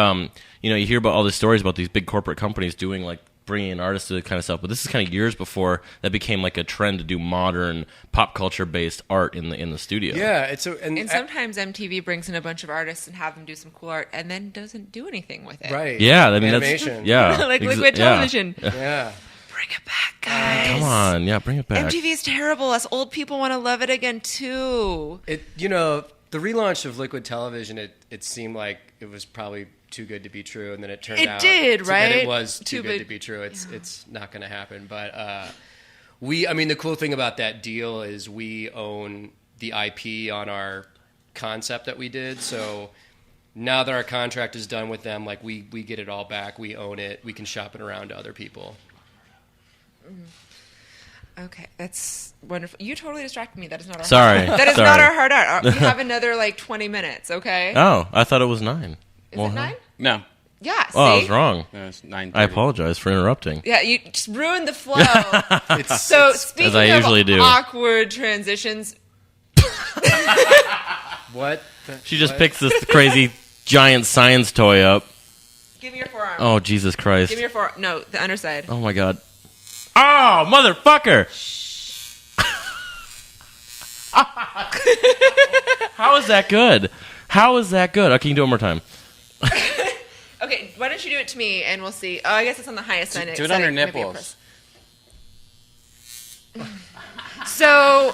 you hear about all these stories about these big corporate companies doing like bringing in artists to that kind of stuff, but this is kind of years before that became like a trend to do modern pop culture based art in the studio. Yeah, and sometimes MTV brings in a bunch of artists and have them do some cool art, and then doesn't do anything with it. Right? Yeah, I mean animation. Like Liquid Television. Yeah. Bring it back, guys. Come on, bring it back. MTV is terrible. Us old people want to love it again too. The relaunch of Liquid Television, it seemed like it was probably too good to be true, and then it turned out that it was too good to be true. It's not going to happen. But the cool thing about that deal is we own the IP on our concept that we did. So now that our contract is done with them, like we get it all back. We own it. We can shop it around to other people. Okay, that's wonderful. You totally distracted me. That is not our Sorry. That is not our hard art. We have another like 20 minutes, okay? Oh, I thought it was 9. Is it 9? No. Yeah, see? Oh, I was wrong. No, it's 9:30. I apologize for interrupting. Yeah, you just ruined the flow. Speaking as I usually do. Awkward transitions. What? She just picks this crazy giant science toy up. Give me your forearm. Oh, Jesus Christ. Give me your forearm. No, the underside. Oh, my God. Oh, motherfucker! How is that good? How is that good? Okay, you can do it one more time. Okay, why don't you do it to me and we'll see. Oh, I guess it's on the highest end. Do it on her nipples. So,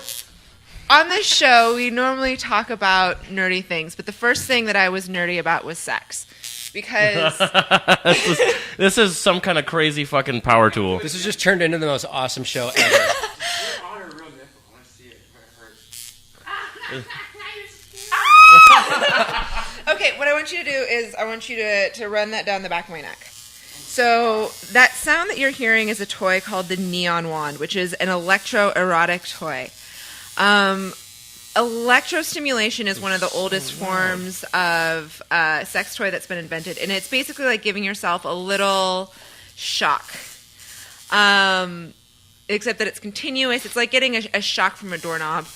on this show, we normally talk about nerdy things, but the first thing that I was nerdy about was sex. Because this is some kind of crazy fucking power tool. This has just turned into the most awesome show ever. Okay, what I want you to do is I want you to run that down the back of my neck. So that sound that you're hearing is a toy called the Neon Wand, which is an electro-erotic toy. Electrostimulation is one of the oldest forms of sex toy that's been invented, and it's basically like giving yourself a little shock. Except that it's continuous. It's like getting a shock from a doorknob.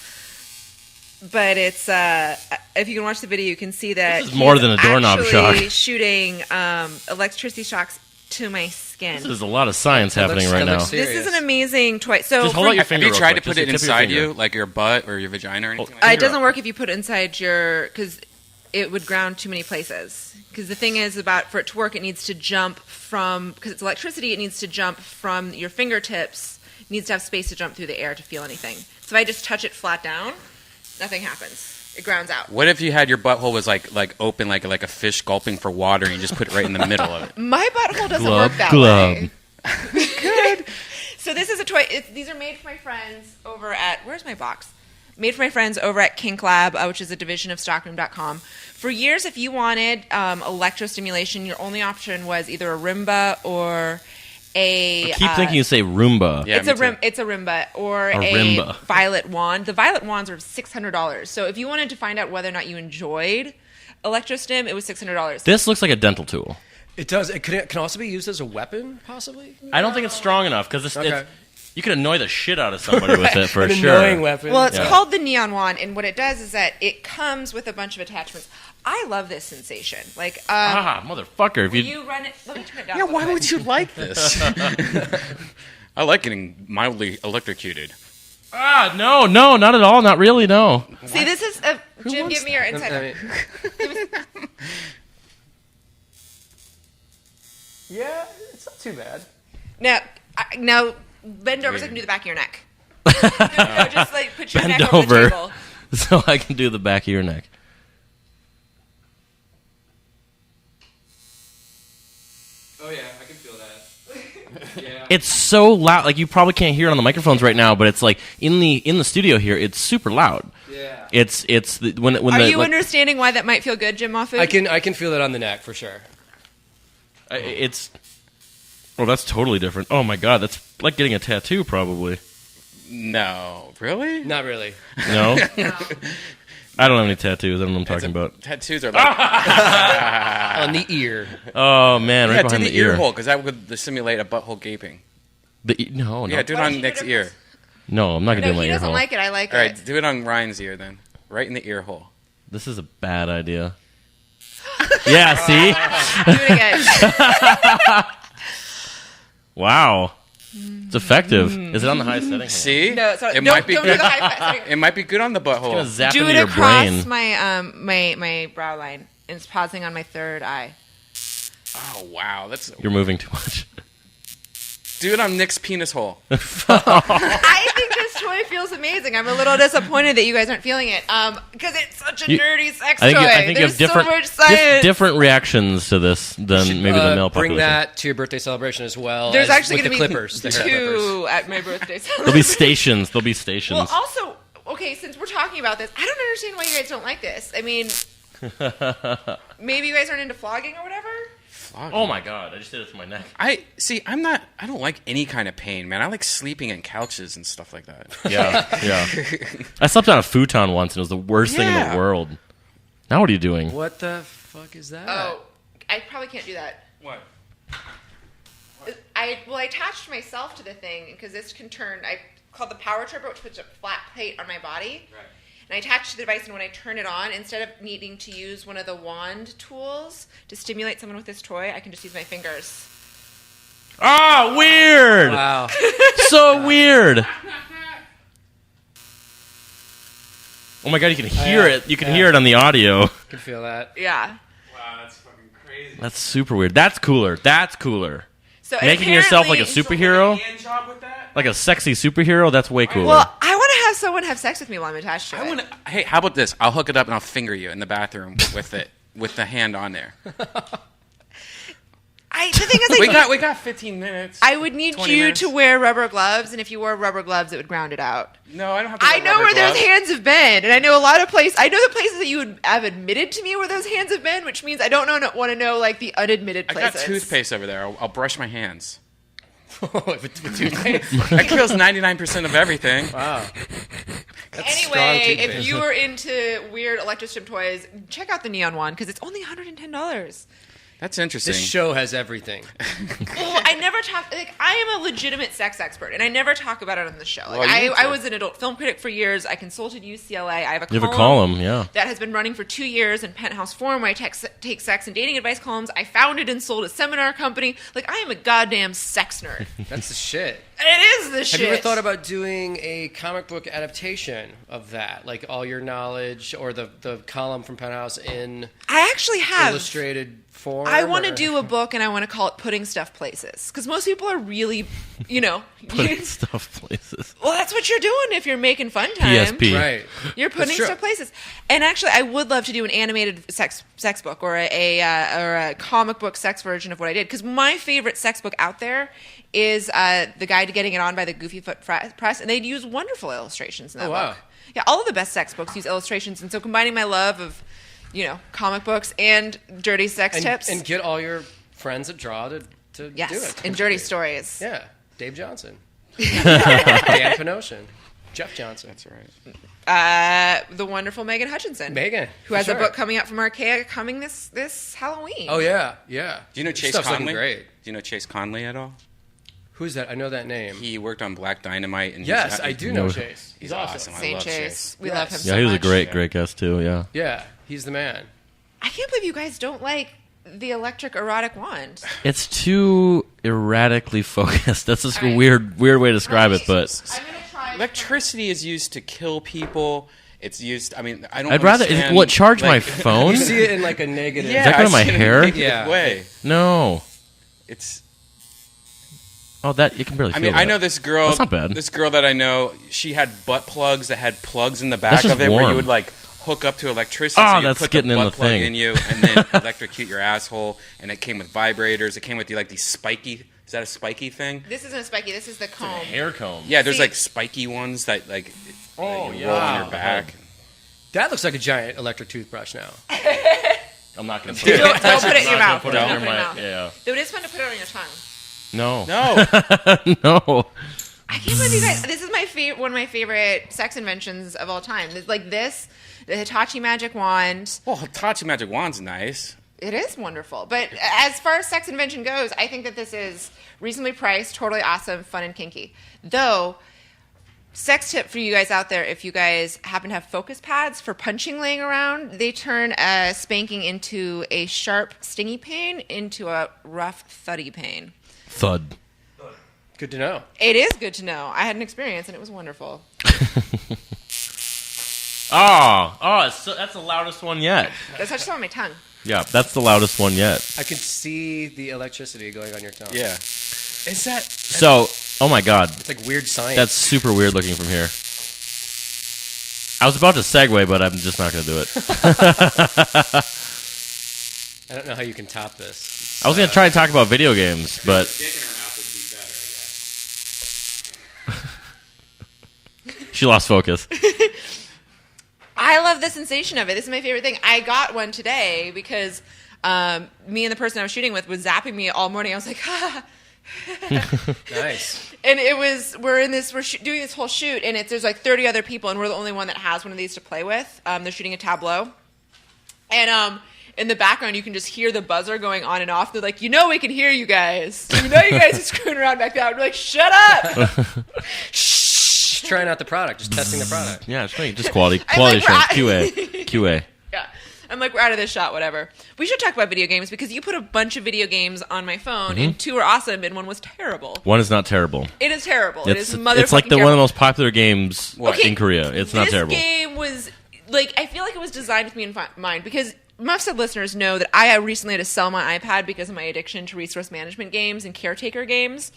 But it's if you can watch the video, you can see that this is more than a doorknob shock. Shooting electricity shocks to my skin. This is a lot of science happening right now. This is an amazing toy. So just hold out your finger. Have you tried to quick. put it Just inside you, like your butt or your vagina or anything? It doesn't work if you put it inside your, because it would ground too many places. Because the thing is, for it to work, it needs to jump from, because it's electricity, it needs to jump from your fingertips. It needs to have space to jump through the air to feel anything. So if I just touch it flat down, nothing happens. It grounds out. What if you had your butthole was like open like a fish gulping for water and you just put it right in the middle of it? My butthole doesn't work that way. Good. So this is a toy. These are made for my friends over at, where's my box? Made for my friends over at Kink Lab, which is a division of Stockroom.com. For years, if you wanted electrostimulation, your only option was either a Roomba or I keep thinking you say Roomba. Yeah, it's a Roomba or a Violet Wand. The Violet Wands are $600. So if you wanted to find out whether or not you enjoyed electrostim, it was $600. This looks like a dental tool. It does. It can also be used as a weapon, possibly? I don't think it's strong enough because you can annoy the shit out of somebody with it for sure. Annoying weapon. Well, it's called the Neon Wand, and what it does is that it comes with a bunch of attachments. I love this sensation. Like, motherfucker! If you run it, let me turn it down. Yeah, why would you like this? I like getting mildly electrocuted. No, not at all. Not really. No. See, this is Jim. Give me your inside. Yeah, it's not too bad. Now bend over so I can do the back of your neck. No, just like put your bend neck over the table. so I can do the back of your neck. Oh yeah, I can feel that. Yeah. It's so loud. Like you probably can't hear it on the microphones right now, but it's like in the studio here. It's super loud. Yeah. It's when Are you understanding why that might feel good, Jim Mahfood? I can feel it on the neck for sure. That's totally different. Oh my god, that's like getting a tattoo probably. No, really? Not really. No. I don't have any tattoos. I don't know what I'm talking about. Tattoos are like on the ear. Oh man, right behind the ear hole because that would simulate a butthole gaping. No. Yeah, do it on Nick's ear. No, I'm not gonna do my ear hole. He doesn't like it. I like it. All right, do it on Ryan's ear then, right in the ear hole. This is a bad idea. Yeah, see? Do it again. Wow. It's effective. Is it on the highest setting? See? No, sorry. It No, might be don't good. do the high It might be good on the butthole. It's gonna zap Do into it your across brain. my brow line, and it's pausing on my third eye. Oh wow, You're moving too much. Do it on Nick's penis hole. I think this toy feels amazing. I'm a little disappointed that you guys aren't feeling it, because it's such a nerdy sex toy. I think There's you have so much science. different reactions to this than maybe the male population. Bring that to your birthday celebration as well. There's actually going to be clippers, two at my birthday celebration. There'll be stations. Well, also, okay, since we're talking about this, I don't understand why you guys don't like this. I mean, maybe you guys aren't into flogging or whatever? Flogging? Oh my god, I just did it to my neck. I don't like any kind of pain, man. I like sleeping in couches and stuff like that. Yeah. I slept on a futon once and it was the worst thing in the world. Now what are you doing? What the fuck is that? Oh, I probably can't do that. What? I attached myself to the thing because this can turn. I called the power tripper, which puts a flat plate on my body. Right. and I attach it to the device, and when I turn it on, instead of needing to use one of the wand tools to stimulate someone with this toy, I can just use my fingers. Ah, weird. Wow. So weird. Oh my god, you can hear it. You can hear it on the audio. I can feel that. Yeah. Wow, that's fucking crazy. That's super weird. That's cooler. That's cooler. So Making yourself like a apparently- superhero, Hand job with that? like a sexy superhero, that's way cooler. Well, I want to have someone have sex with me while I'm attached to it. Hey, how about this? I'll hook it up and I'll finger you in the bathroom with it, with the hand on there. The thing is, we got 15 minutes. I would need 20 you minutes. to wear rubber gloves, and if you wore rubber gloves, it would ground it out. No, I don't have to I wear know rubber where gloves. those hands have been, and I know a lot of places. I know the places that you would have admitted to me where those hands have been, which means I don't want to know like the unadmitted I places. got toothpaste over there. I'll brush my hands. With toothpaste. That kills 99% of everything. Wow. That's strong Anyway, toothpaste. if you are into weird electrostim toys, check out the neon one because it's only $110. That's interesting. This show has everything. Well, I never talk. Like, I am a legitimate sex expert, and I never talk about it on the show. Like, Well, you need I to. was an adult film critic for years. I consulted UCLA. I have a You have a column, yeah. that has been running for 2 years in Penthouse Forum, where I take sex and dating advice columns. I founded and sold a seminar company. Like, I am a goddamn sex nerd. That's the shit. It is the shit. Have you ever thought about doing a comic book adaptation of that? Like all your knowledge or the column from Penthouse in I actually have. illustrated form? I want to or- do a book, and I want to call it Putting Stuff Places. Because most people are really, Putting stuff places. well, that's what you're doing if you're making fun time. PSP. Right. You're That's putting true. stuff places. And actually, I would love to do an animated sex book or a comic book sex version of what I did. Because my favorite sex book out there is The Guide to Getting It On by the Goofy Foot Press. And they'd use wonderful illustrations in that Oh, wow. book. Yeah, all of the best sex books use illustrations. And so combining my love of, comic books and dirty sex tips. And get all your friends that draw to do yes, it. and dirty stories. Yeah. Dave Johnson. Dan Panosian. Jeff Johnson. That's right. The wonderful Megan Hutchinson. Megan, Who has for a sure. book coming out from Archaea coming this Halloween. Oh, yeah. Yeah. Do you know This Chase stuff's looking Conley? great. Do you know Chase Conley at all? Who's that? I know that name. He worked on Black Dynamite. And Yes, I do know No. Chase. He's awesome. awesome. I St. love Chase. Chase. We Yes. love him Yeah, so he was much. a great guest too. Yeah. Yeah, he's the man. I can't believe you guys don't like the electric erotic wand. It's too erratically focused. That's just a weird way to describe it, but I'm gonna try. Electricity is used to kill people. It's used. I mean, I don't. I'd rather understand, charge my like- phone. You see it in like a negative. Yeah, Is that going I on my see it in a hair? negative Yeah. way. No. It's. Oh, that you can barely. I feel mean, I that. know this girl. That's not bad. This girl that I know, she had butt plugs that had plugs in the back That's just of it, where warm. you would like hook up to electricity. Oh, so you that's put getting the in butt the plug thing. in you, and then electrocute your asshole. And it came with vibrators. It came with like these spiky. Is that a spiky thing? This isn't a spiky. This is the comb. hair comb. Yeah, there's See- like spiky ones that like. Oh, that you yeah. roll on Wow. your back. That looks like a giant electric toothbrush now. I'm not going to Dude, Don't put it in your mouth. Put it Don't near put it in your my. mouth. Yeah. Though it is fun to put it on your tongue. No. No. No. I can't believe you guys. This is my one of my favorite sex inventions of all time. It's like this, the Hitachi magic wand. Well, Hitachi Magic Wand's nice. It is wonderful. But as far as sex invention goes, I think that this is reasonably priced, totally awesome, fun, and kinky. Though, sex tip for you guys out there, if you guys happen to have focus pads for punching laying around, they turn a spanking into a sharp, stingy pain into a rough, thuddy pain. Thud. Good to know. It is good to know. I had an experience, and it was wonderful. That's the loudest one yet. That's just on my tongue. Yeah, that's the loudest one yet. I can see the electricity going on your tongue. Yeah. Is that? So, oh my god, It's like weird science. that's super weird looking from here. I was about to segue, but I'm just not going to do it. I don't know how you can top this. I was going to try to talk about video games, but she lost focus. I love the sensation of it. This is my favorite thing. I got one today because me and the person I was shooting with was zapping me all morning. I was like, ha. Nice. And it was, we're doing this whole shoot, and there's like 30 other people, and we're the only one that has one of these to play with. They're shooting a tableau. And in the background, you can just hear the buzzer going on and off. They're like, we can hear you guys. You guys are screwing around back there. We're like, shut up. Shh. trying out the product, just testing the product. Yeah, just quality assurance, QA. Yeah. I'm like, we're out of this shot, whatever. We should talk about video games because you put a bunch of video games on my phone, and 2 were awesome, and 1 was terrible. 1 is not terrible. It is terrible. It is motherfucking It's like one of terrible. the most popular games in Korea. It's not terrible. This game was, like, I feel like it was designed with me in mind because Muff Said listeners know that I recently had to sell my iPad because of my addiction to resource management games and caretaker games.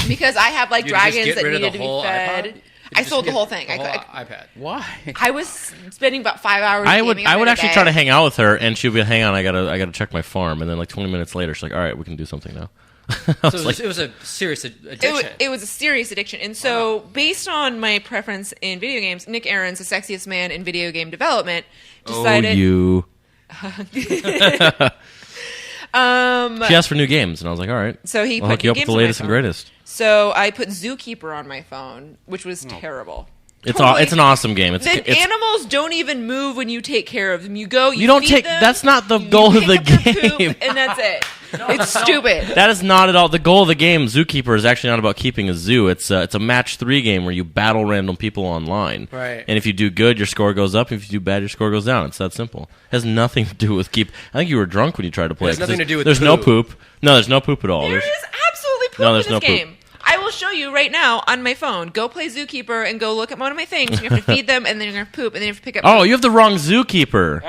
Because I have, like, You just dragons get that rid of needed the to be whole fed. iPod? I sold the whole thing. The whole iPad. Why? I was spending about 5 hours. I would gaming on it a actually day. try to hang out with her, and she'd be, hang on, I gotta check my farm, and then like 20 minutes later, she's like, all right, we can do something now. So it was a serious addiction. It was a serious addiction. And so, based on my preference in video games, Nick Ahrens, the sexiest man in video game development, decided... Oh, you. She asked for new games, and I was like, all right. So he I'll put hook you new up with games the on my latest and phone. greatest. So I put Zookeeper on my phone, which was terrible. It's an awesome game. The animals don't even move when you take care of them. You go, you don't feed take. them, That's not the goal of the pick up their game. poop, and that's it. It's stupid. That is not at all the goal of the game. Zookeeper is actually not about keeping a zoo. It's a match 3 game where you battle random people online. Right. And if you do good, your score goes up. If you do bad, your score goes down. It's that simple. It has nothing to do with keep. I think you were drunk when you tried to play. It has nothing to do with There's poo. no poop. No, there's no poop at all. There is absolutely poop No, in there's this no poop. game. I will show you right now on my phone. Go play Zookeeper and go look at one of my things. And you have to feed them, and then you're going to poop, and then you have to pick up Oh, poop. you have the wrong Zookeeper.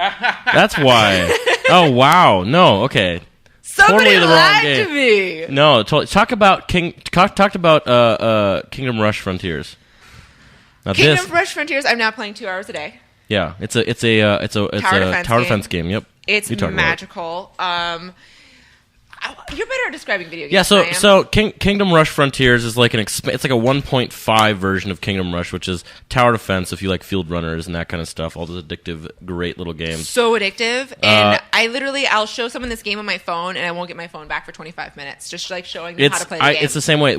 That's why. Oh wow. No. Okay. Somebody totally the wrong lied game. to me. No. Talk about talked about Kingdom Rush Frontiers. Now Kingdom Rush Frontiers, I'm now playing 2 hours a day. Yeah, it's a tower defense game. Yep. It's You talked about it. magical. You're better at describing video games. Yeah, than I am. so Kingdom Rush Frontiers is like it's like a 1.5 version of Kingdom Rush, which is tower defense if you like field runners and that kind of stuff. All those addictive, great little games. So addictive, and I'll show someone this game on my phone, and I won't get my phone back for 25 minutes, just like showing them how to play the game. It's the same way.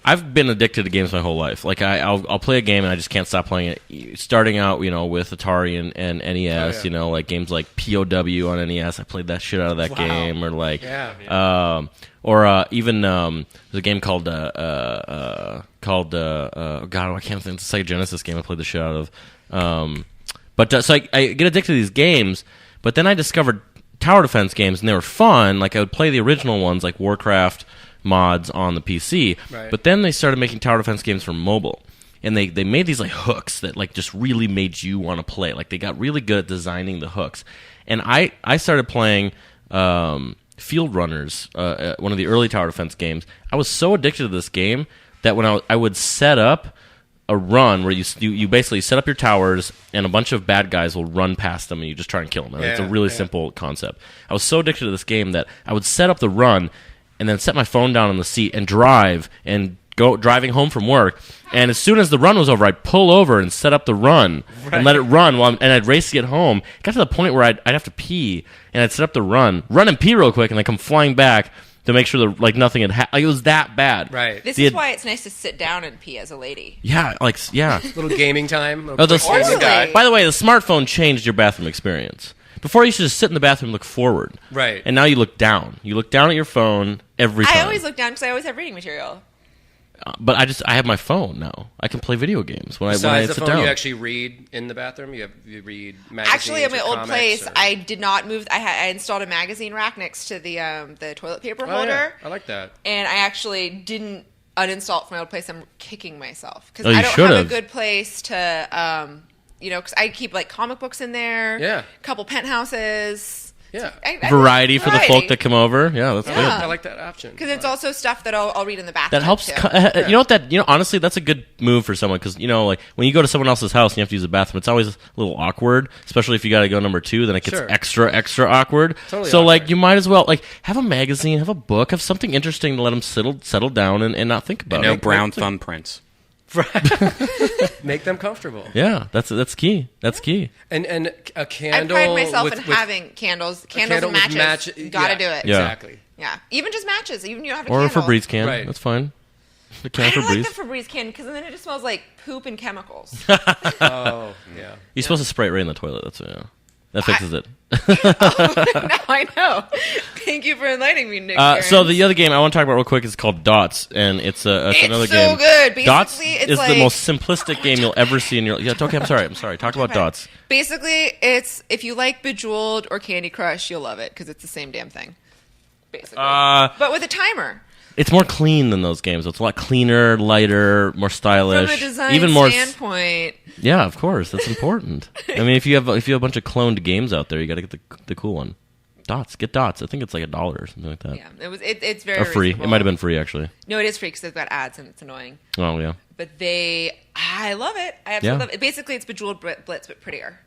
I've been addicted to games my whole life. Like I'll play a game and I just can't stop playing it. Starting out, with Atari and NES, like games like POW on NES. I played that shit out of that game, or like, even there's a game called God, I can't think. It's a Sega Genesis game I played the shit out of. So I get addicted to these games, but then I discovered tower defense games and they were fun. Like I would play the original ones, like Warcraft mods on the PC, but then they started making tower defense games for mobile, and they made these like hooks that like just really made you want to play. Like they got really good at designing the hooks, and I started playing Field Runners, one of the early tower defense games. I was so addicted to this game that when I would set up a run where you basically set up your towers and a bunch of bad guys will run past them and you just try and kill them. It's a really simple concept. I was so addicted to this game that I would set up the run and then set my phone down on the seat and drive and go driving home from work. And as soon as the run was over, I'd pull over and set up the run and let it run and I'd race to get home. It got to the point where I'd have to pee, and I'd set up the run and pee real quick, and then come flying back to make sure that nothing had happened. Like, it was that bad. Right. This is why it's nice to sit down and pee as a lady. Yeah, little gaming time. By the way, the smartphone changed your bathroom experience. Before, you used to just sit in the bathroom and look forward. Right. And now you look down. You look down at your phone every time. I always look down because I always have reading material. But I have my phone now. I can play video games when I Besides the sit phone, down. you actually read in the bathroom? You read magazines? Actually, at my or old comics, place, or... I did not move. I installed a magazine rack next to the toilet paper holder. Yeah. I like that. And I actually didn't uninstall it from my old place. I'm kicking myself because you I don't have should've. a good place to, because I keep like comic books in there. Yeah. A couple penthouses. Yeah. Variety for the folk that come over. Yeah, that's good. I like that option. Because it's also stuff that I'll read in the bathroom. That helps. too. Honestly, that's a good move for someone because like when you go to someone else's house and you have to use the bathroom, it's always a little awkward, especially if you got to go number 2. Then it gets extra awkward. Totally so awkward. you might as well have a magazine, have a book, have something interesting to let them settle down and not think about it. No brown thumbprints. Make them comfortable. Yeah, that's key. That's key. And a I candle. pride myself with, in with having candles candle and with matches. Gotta do it. Yeah. Exactly. Yeah. Even just matches. Even you don't have a Or a candle. Febreze can. Right. That's fine. The I can don't Febreze. like the Febreze can because then it just smells like poop and chemicals. Oh, yeah. You're supposed to spray it right in the toilet. That's That fixes it. Now I know. Thank you for enlightening me, Nick. So the other game I want to talk about real quick is called Dots, and it's another so game. Good. Basically, Dots it's is like, the most simplistic game you'll ever see in your. Yeah, okay. I'm sorry. Talk about Dots. Basically, it's if you like Bejeweled or Candy Crush, you'll love it because it's the same damn thing. Basically, but with a timer. It's more clean than those games. It's a lot cleaner, lighter, more stylish. From a design even more standpoint. Yeah, of course. That's important. I mean, if you have a bunch of cloned games out there, you got to get the cool one. Dots. Get Dots. I think it's like $1 or something like that. Yeah, it's very or free. reasonable. It might have been free actually. No, it is free because they've got ads and it's annoying. Oh yeah. But I love it. I absolutely love it. Basically, it's Bejeweled Blitz but prettier.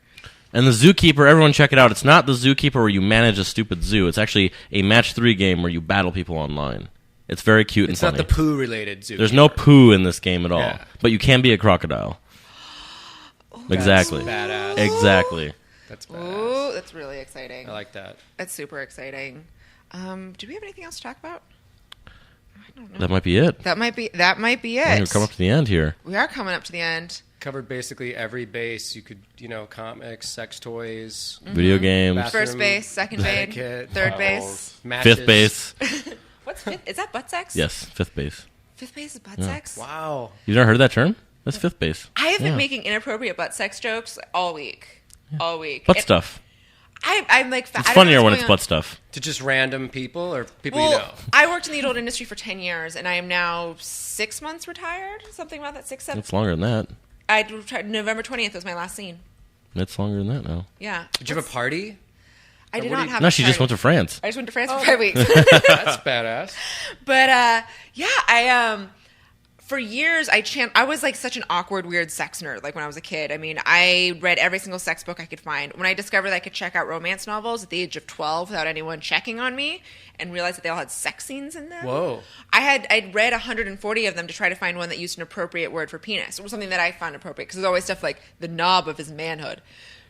And the Zookeeper, everyone check it out. It's not the Zookeeper where you manage a stupid zoo. It's actually a match 3 game where you battle people online. It's very cute and funny. It's not the poo-related Zookeeper. There's no poo in this game at all. Yeah. But you can be a crocodile. Exactly. Badass. Exactly. That's badass. Ooh, that's really exciting. I like that. That's super exciting. Do we have anything else to talk about? I don't know. That might be it. That might be it. We're coming up to the end here. We are coming up to the end. Covered basically every base. You could, comics, sex toys, video games, bathroom, first base, second base, etiquette, third base, matches. 5th base. What's fifth? Is that butt sex? Yes, 5th base. 5th base is butt sex? Wow. You've never heard that term? That's 5th base. I have been making inappropriate butt sex jokes all week. Yeah. All week. Butt stuff. I'm like, it's funnier when it's butt stuff. To just random people or people you know? I worked in the adult industry for 10 years, and I am now 6 months retired. Something about that, 6, 7. It's longer than that. I retired November 20th was my last scene. It's longer than that now. Yeah. Did you have a party? I did not have No, a she party. just went to France. I just went to France for 5 weeks. That's badass. But, I for years, I was like such an awkward, weird sex nerd. Like when I was a kid, I mean, I read every single sex book I could find. When I discovered that I could check out romance novels at the age of 12 without anyone checking on me, and realized that they all had sex scenes in them. Whoa! I'd read 140 of them to try to find one that used an appropriate word for penis, or something that I found appropriate. Because there's always stuff like the knob of his manhood.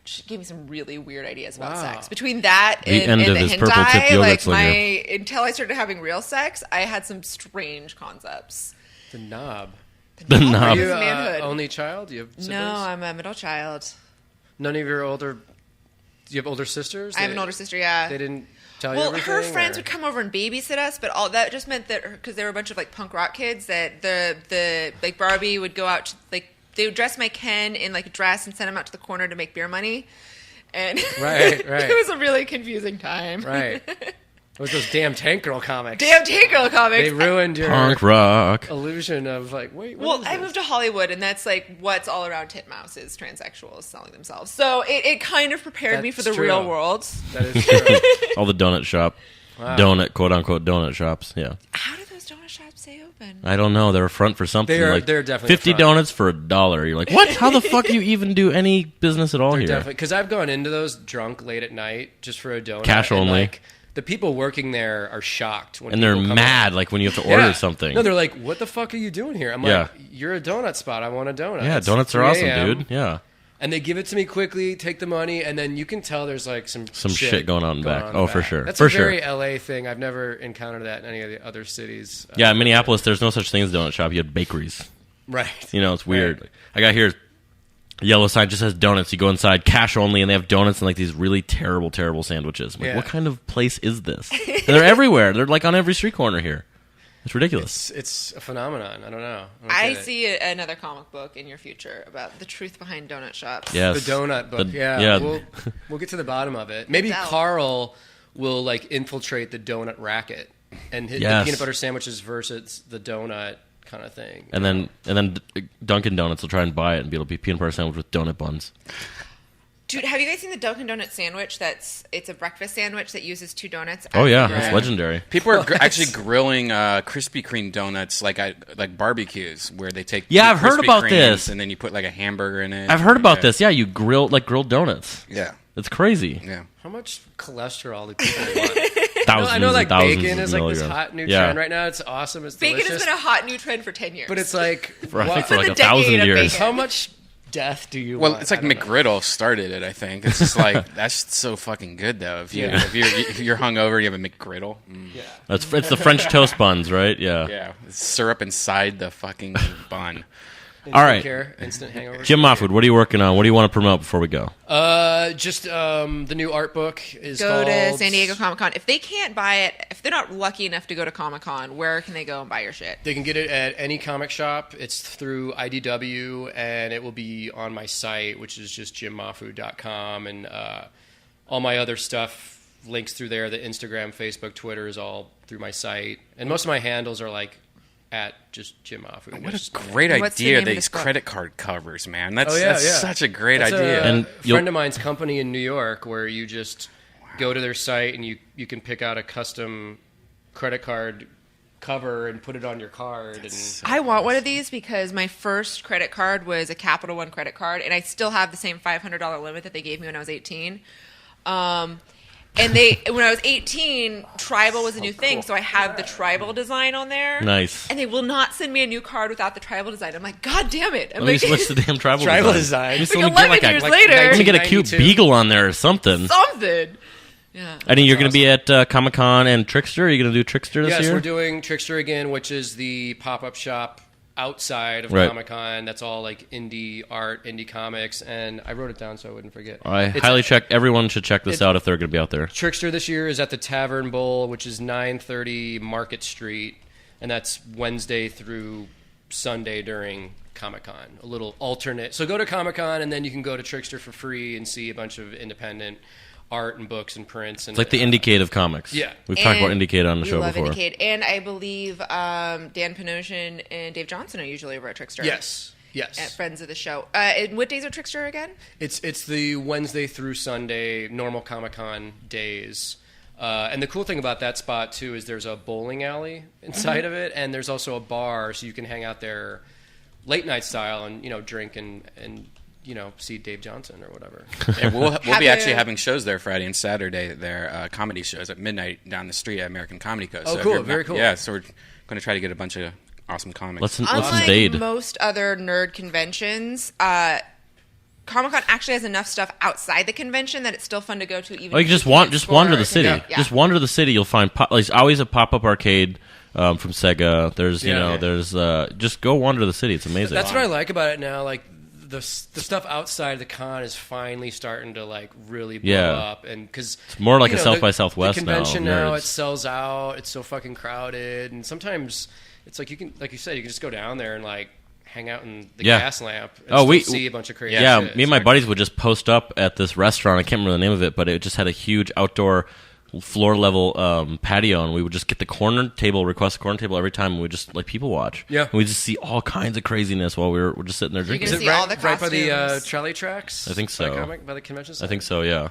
She gave me some really weird ideas about sex. Between that and the hentai, until I started having real sex, I had some strange concepts. The knob. The knob. Are you only child? Do you have siblings? No, I'm a middle child. None of your older... Do you have older sisters? I have an older sister, yeah. They didn't tell you everything? Well, her friends would come over and babysit us, but all that just meant that... Because they were a bunch of, like, punk rock kids, that the like, Barbie would go out to, like... They would dress my Ken in, like, a dress and send him out to the corner to make beer money. And right. It was a really confusing time. Right. It was those damn Tank Girl comics. They ruined your punk rock illusion of like, wait, well, I moved to Hollywood, and that's like what's all around titmouse is transsexuals selling themselves. So it kind of prepared me for the real world. That is true. All the donut shop. Wow. Donut, quote unquote, donut shops. Yeah. How do those donut shops stay open? I don't know. They're a front for something. They're definitely 50 donuts for $1. You're like, what? How the fuck do you even do any business at all here? Definitely, because I've gone into those drunk late at night just for a donut. Cash only. Like, the people working there are shocked when and they're mad, like when you have to order something. No, they're like, "What the fuck are you doing here?" I'm like, "You're a donut spot. I want a donut." Yeah, donuts are awesome, dude. Yeah. And they give it to me quickly, take the money, and then you can tell there's like some shit going on in the back. For sure. That's for a sure. very LA thing. I've never encountered that in any of the other cities. Yeah, in Minneapolis, there's no such thing as a donut shop. You had bakeries. Right. You know, it's weird. Right. I got here. Yellow sign just says donuts. You go inside, cash only, and they have donuts and like these really terrible, terrible sandwiches. I'm like, what kind of place is this? And they're everywhere. They're like on every street corner here. It's ridiculous. It's a phenomenon. I don't know. I see another comic book in your future about the truth behind donut shops. Yes. The donut book. We'll get to the bottom of it. Maybe Carl will like infiltrate the donut racket and hit the peanut butter sandwiches versus the donut kind of thing. And then Dunkin' Donuts will try and buy it and it'll be peanut butter sandwich with donut buns. Dude, have you guys seen the Dunkin' Donut sandwich? It's a breakfast sandwich that uses 2 donuts. Oh yeah, it's legendary. People are actually grilling Krispy Kreme donuts like barbecues where they take I've heard about Kremes this, and then you put like a hamburger in it. I've heard about this. Yeah, you grilled donuts. Yeah, it's crazy. Yeah, how much cholesterol do people want? Thousands I know like bacon is like this hot new trend right now. It's awesome. It's bacon delicious. has been a hot new trend for 10 years. But it's like for like 1,000 years. How much death do you want? Well, it's like McGriddle started it, I think. It's just like that's so fucking good though. If you're hungover, you have a McGriddle. Yeah. It's the French toast buns, right? Yeah. Yeah. It's syrup inside the fucking bun. All right. Instant hangover. Jim Mahfood, what are you working on? What do you want to promote before we go? Just the new art book is Go called... to San Diego Comic-Con. If they can't buy it, if they're not lucky enough to go to Comic-Con, where can they go and buy your shit? They can get it at any comic shop. It's through IDW, and it will be on my site, which is just jimmahfood.com, and all my other stuff links through there. The Instagram, Facebook, Twitter is all through my site, and most of my handles are like at just Jim Mahfood. What a great idea, these credit card covers, man. That's such a great idea. And a friend of mine's company in New York where you just go to their site and you can pick out a custom credit card cover and put it on your card. I want one of these because my first credit card was a Capital One credit card, and I still have the same $500 limit that they gave me when I was 18. And when I was 18, tribal was a new thing, so I have the tribal design on there. Nice. And they will not send me a new card without the tribal design. I'm like, God damn it! What's the damn tribal design? Like 11 years later. Let me get a cute beagle on there or something. Yeah. I mean, you're going to be at Comic-Con and Trickster. Are you going to do Trickster this year? Yes, we're doing Trickster again, which is the pop-up shop outside of Comic-Con. That's all like indie art, indie comics, and I wrote it down so I wouldn't forget. Everyone should check this out if they're going to be out there. Trickster this year is at the Tavern Bowl, which is 930 Market Street, and that's Wednesday through Sunday during Comic-Con. A little alternate. So go to Comic-Con, and then you can go to Trickster for free and see a bunch of independent art and books and prints. And, it's like the Indiecade of comics. Yeah. We've talked about Indiecade on the show before. We love Indiecade. And I believe Dan Panosian and Dave Johnson are usually over at Trickster. Yes. At Friends of the show. And what days are Trickster again? It's the Wednesday through Sunday normal Comic-Con days. And the cool thing about that spot, too, is there's a bowling alley inside of it, and there's also a bar, so you can hang out there late night style and, drink and see Dave Johnson or whatever. Yeah, we'll be actually having shows there Friday and Saturday. There comedy shows at midnight down the street at American Comedy Co. Oh, cool! Very cool. Yeah, so we're going to try to get a bunch of awesome comics. Let's Unlike invade. most other nerd conventions, Comic-Con actually has enough stuff outside the convention that it's still fun to go to. Even you just wander the city. Yeah. Just wander the city. You'll find there's always a pop-up arcade. From Sega, there's just go wander the city. It's amazing. That's what I like about it now. Like the stuff outside the con is finally starting to like really blow up, and because it's more like a South by Southwest the convention now. It sells out. It's so fucking crowded, and sometimes it's like you can, like you said, you can just go down there and like hang out in the gas lamp and we see a bunch of crazy shit. Me and my buddies would just post up at this restaurant. I can't remember the name of it, but it just had a huge outdoor floor level patio, and we would just get the corner table, request a corner table every time, and we just like people watch. Yeah, and we just see all kinds of craziness while we're just sitting there drinking. Is it right by the trolley tracks? I think so. By the convention center? I think so. Yeah.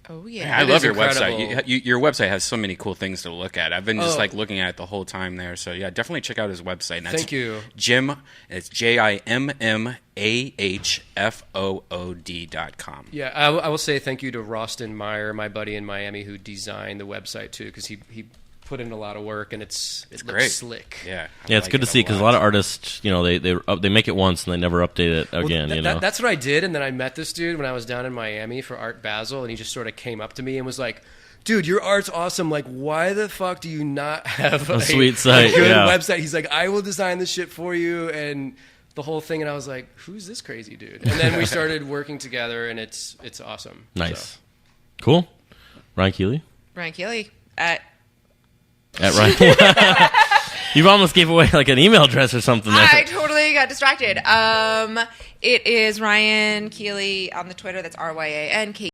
Oh yeah, I love your website. Your website has so many cool things to look at. I've been just like looking at it the whole time there. So yeah, definitely check out his website. And that's Thank you, Jim. It's JIMMAHFOOD.com. Yeah, I will say thank you to Rostin Meyer, my buddy in Miami, who designed the website too, because he put in a lot of work, and it's great. Slick. Yeah, it's good to see, because a lot of artists, they make it once and they never update it again. That's what I did, and then I met this dude when I was down in Miami for Art Basel, and he just sort of came up to me and was like, "Dude, your art's awesome. Like, why the fuck do you not have a sweet site, a good website?" He's like, "I will design this shit for you," and the whole thing, and I was like, "Who's this crazy dude?" And then we started working together, and it's awesome. Nice, cool. Ryan Keely at Ryan. You almost gave away like an email address or something there. I totally got distracted. It is Ryan Keely on the Twitter. That's RyanKeely.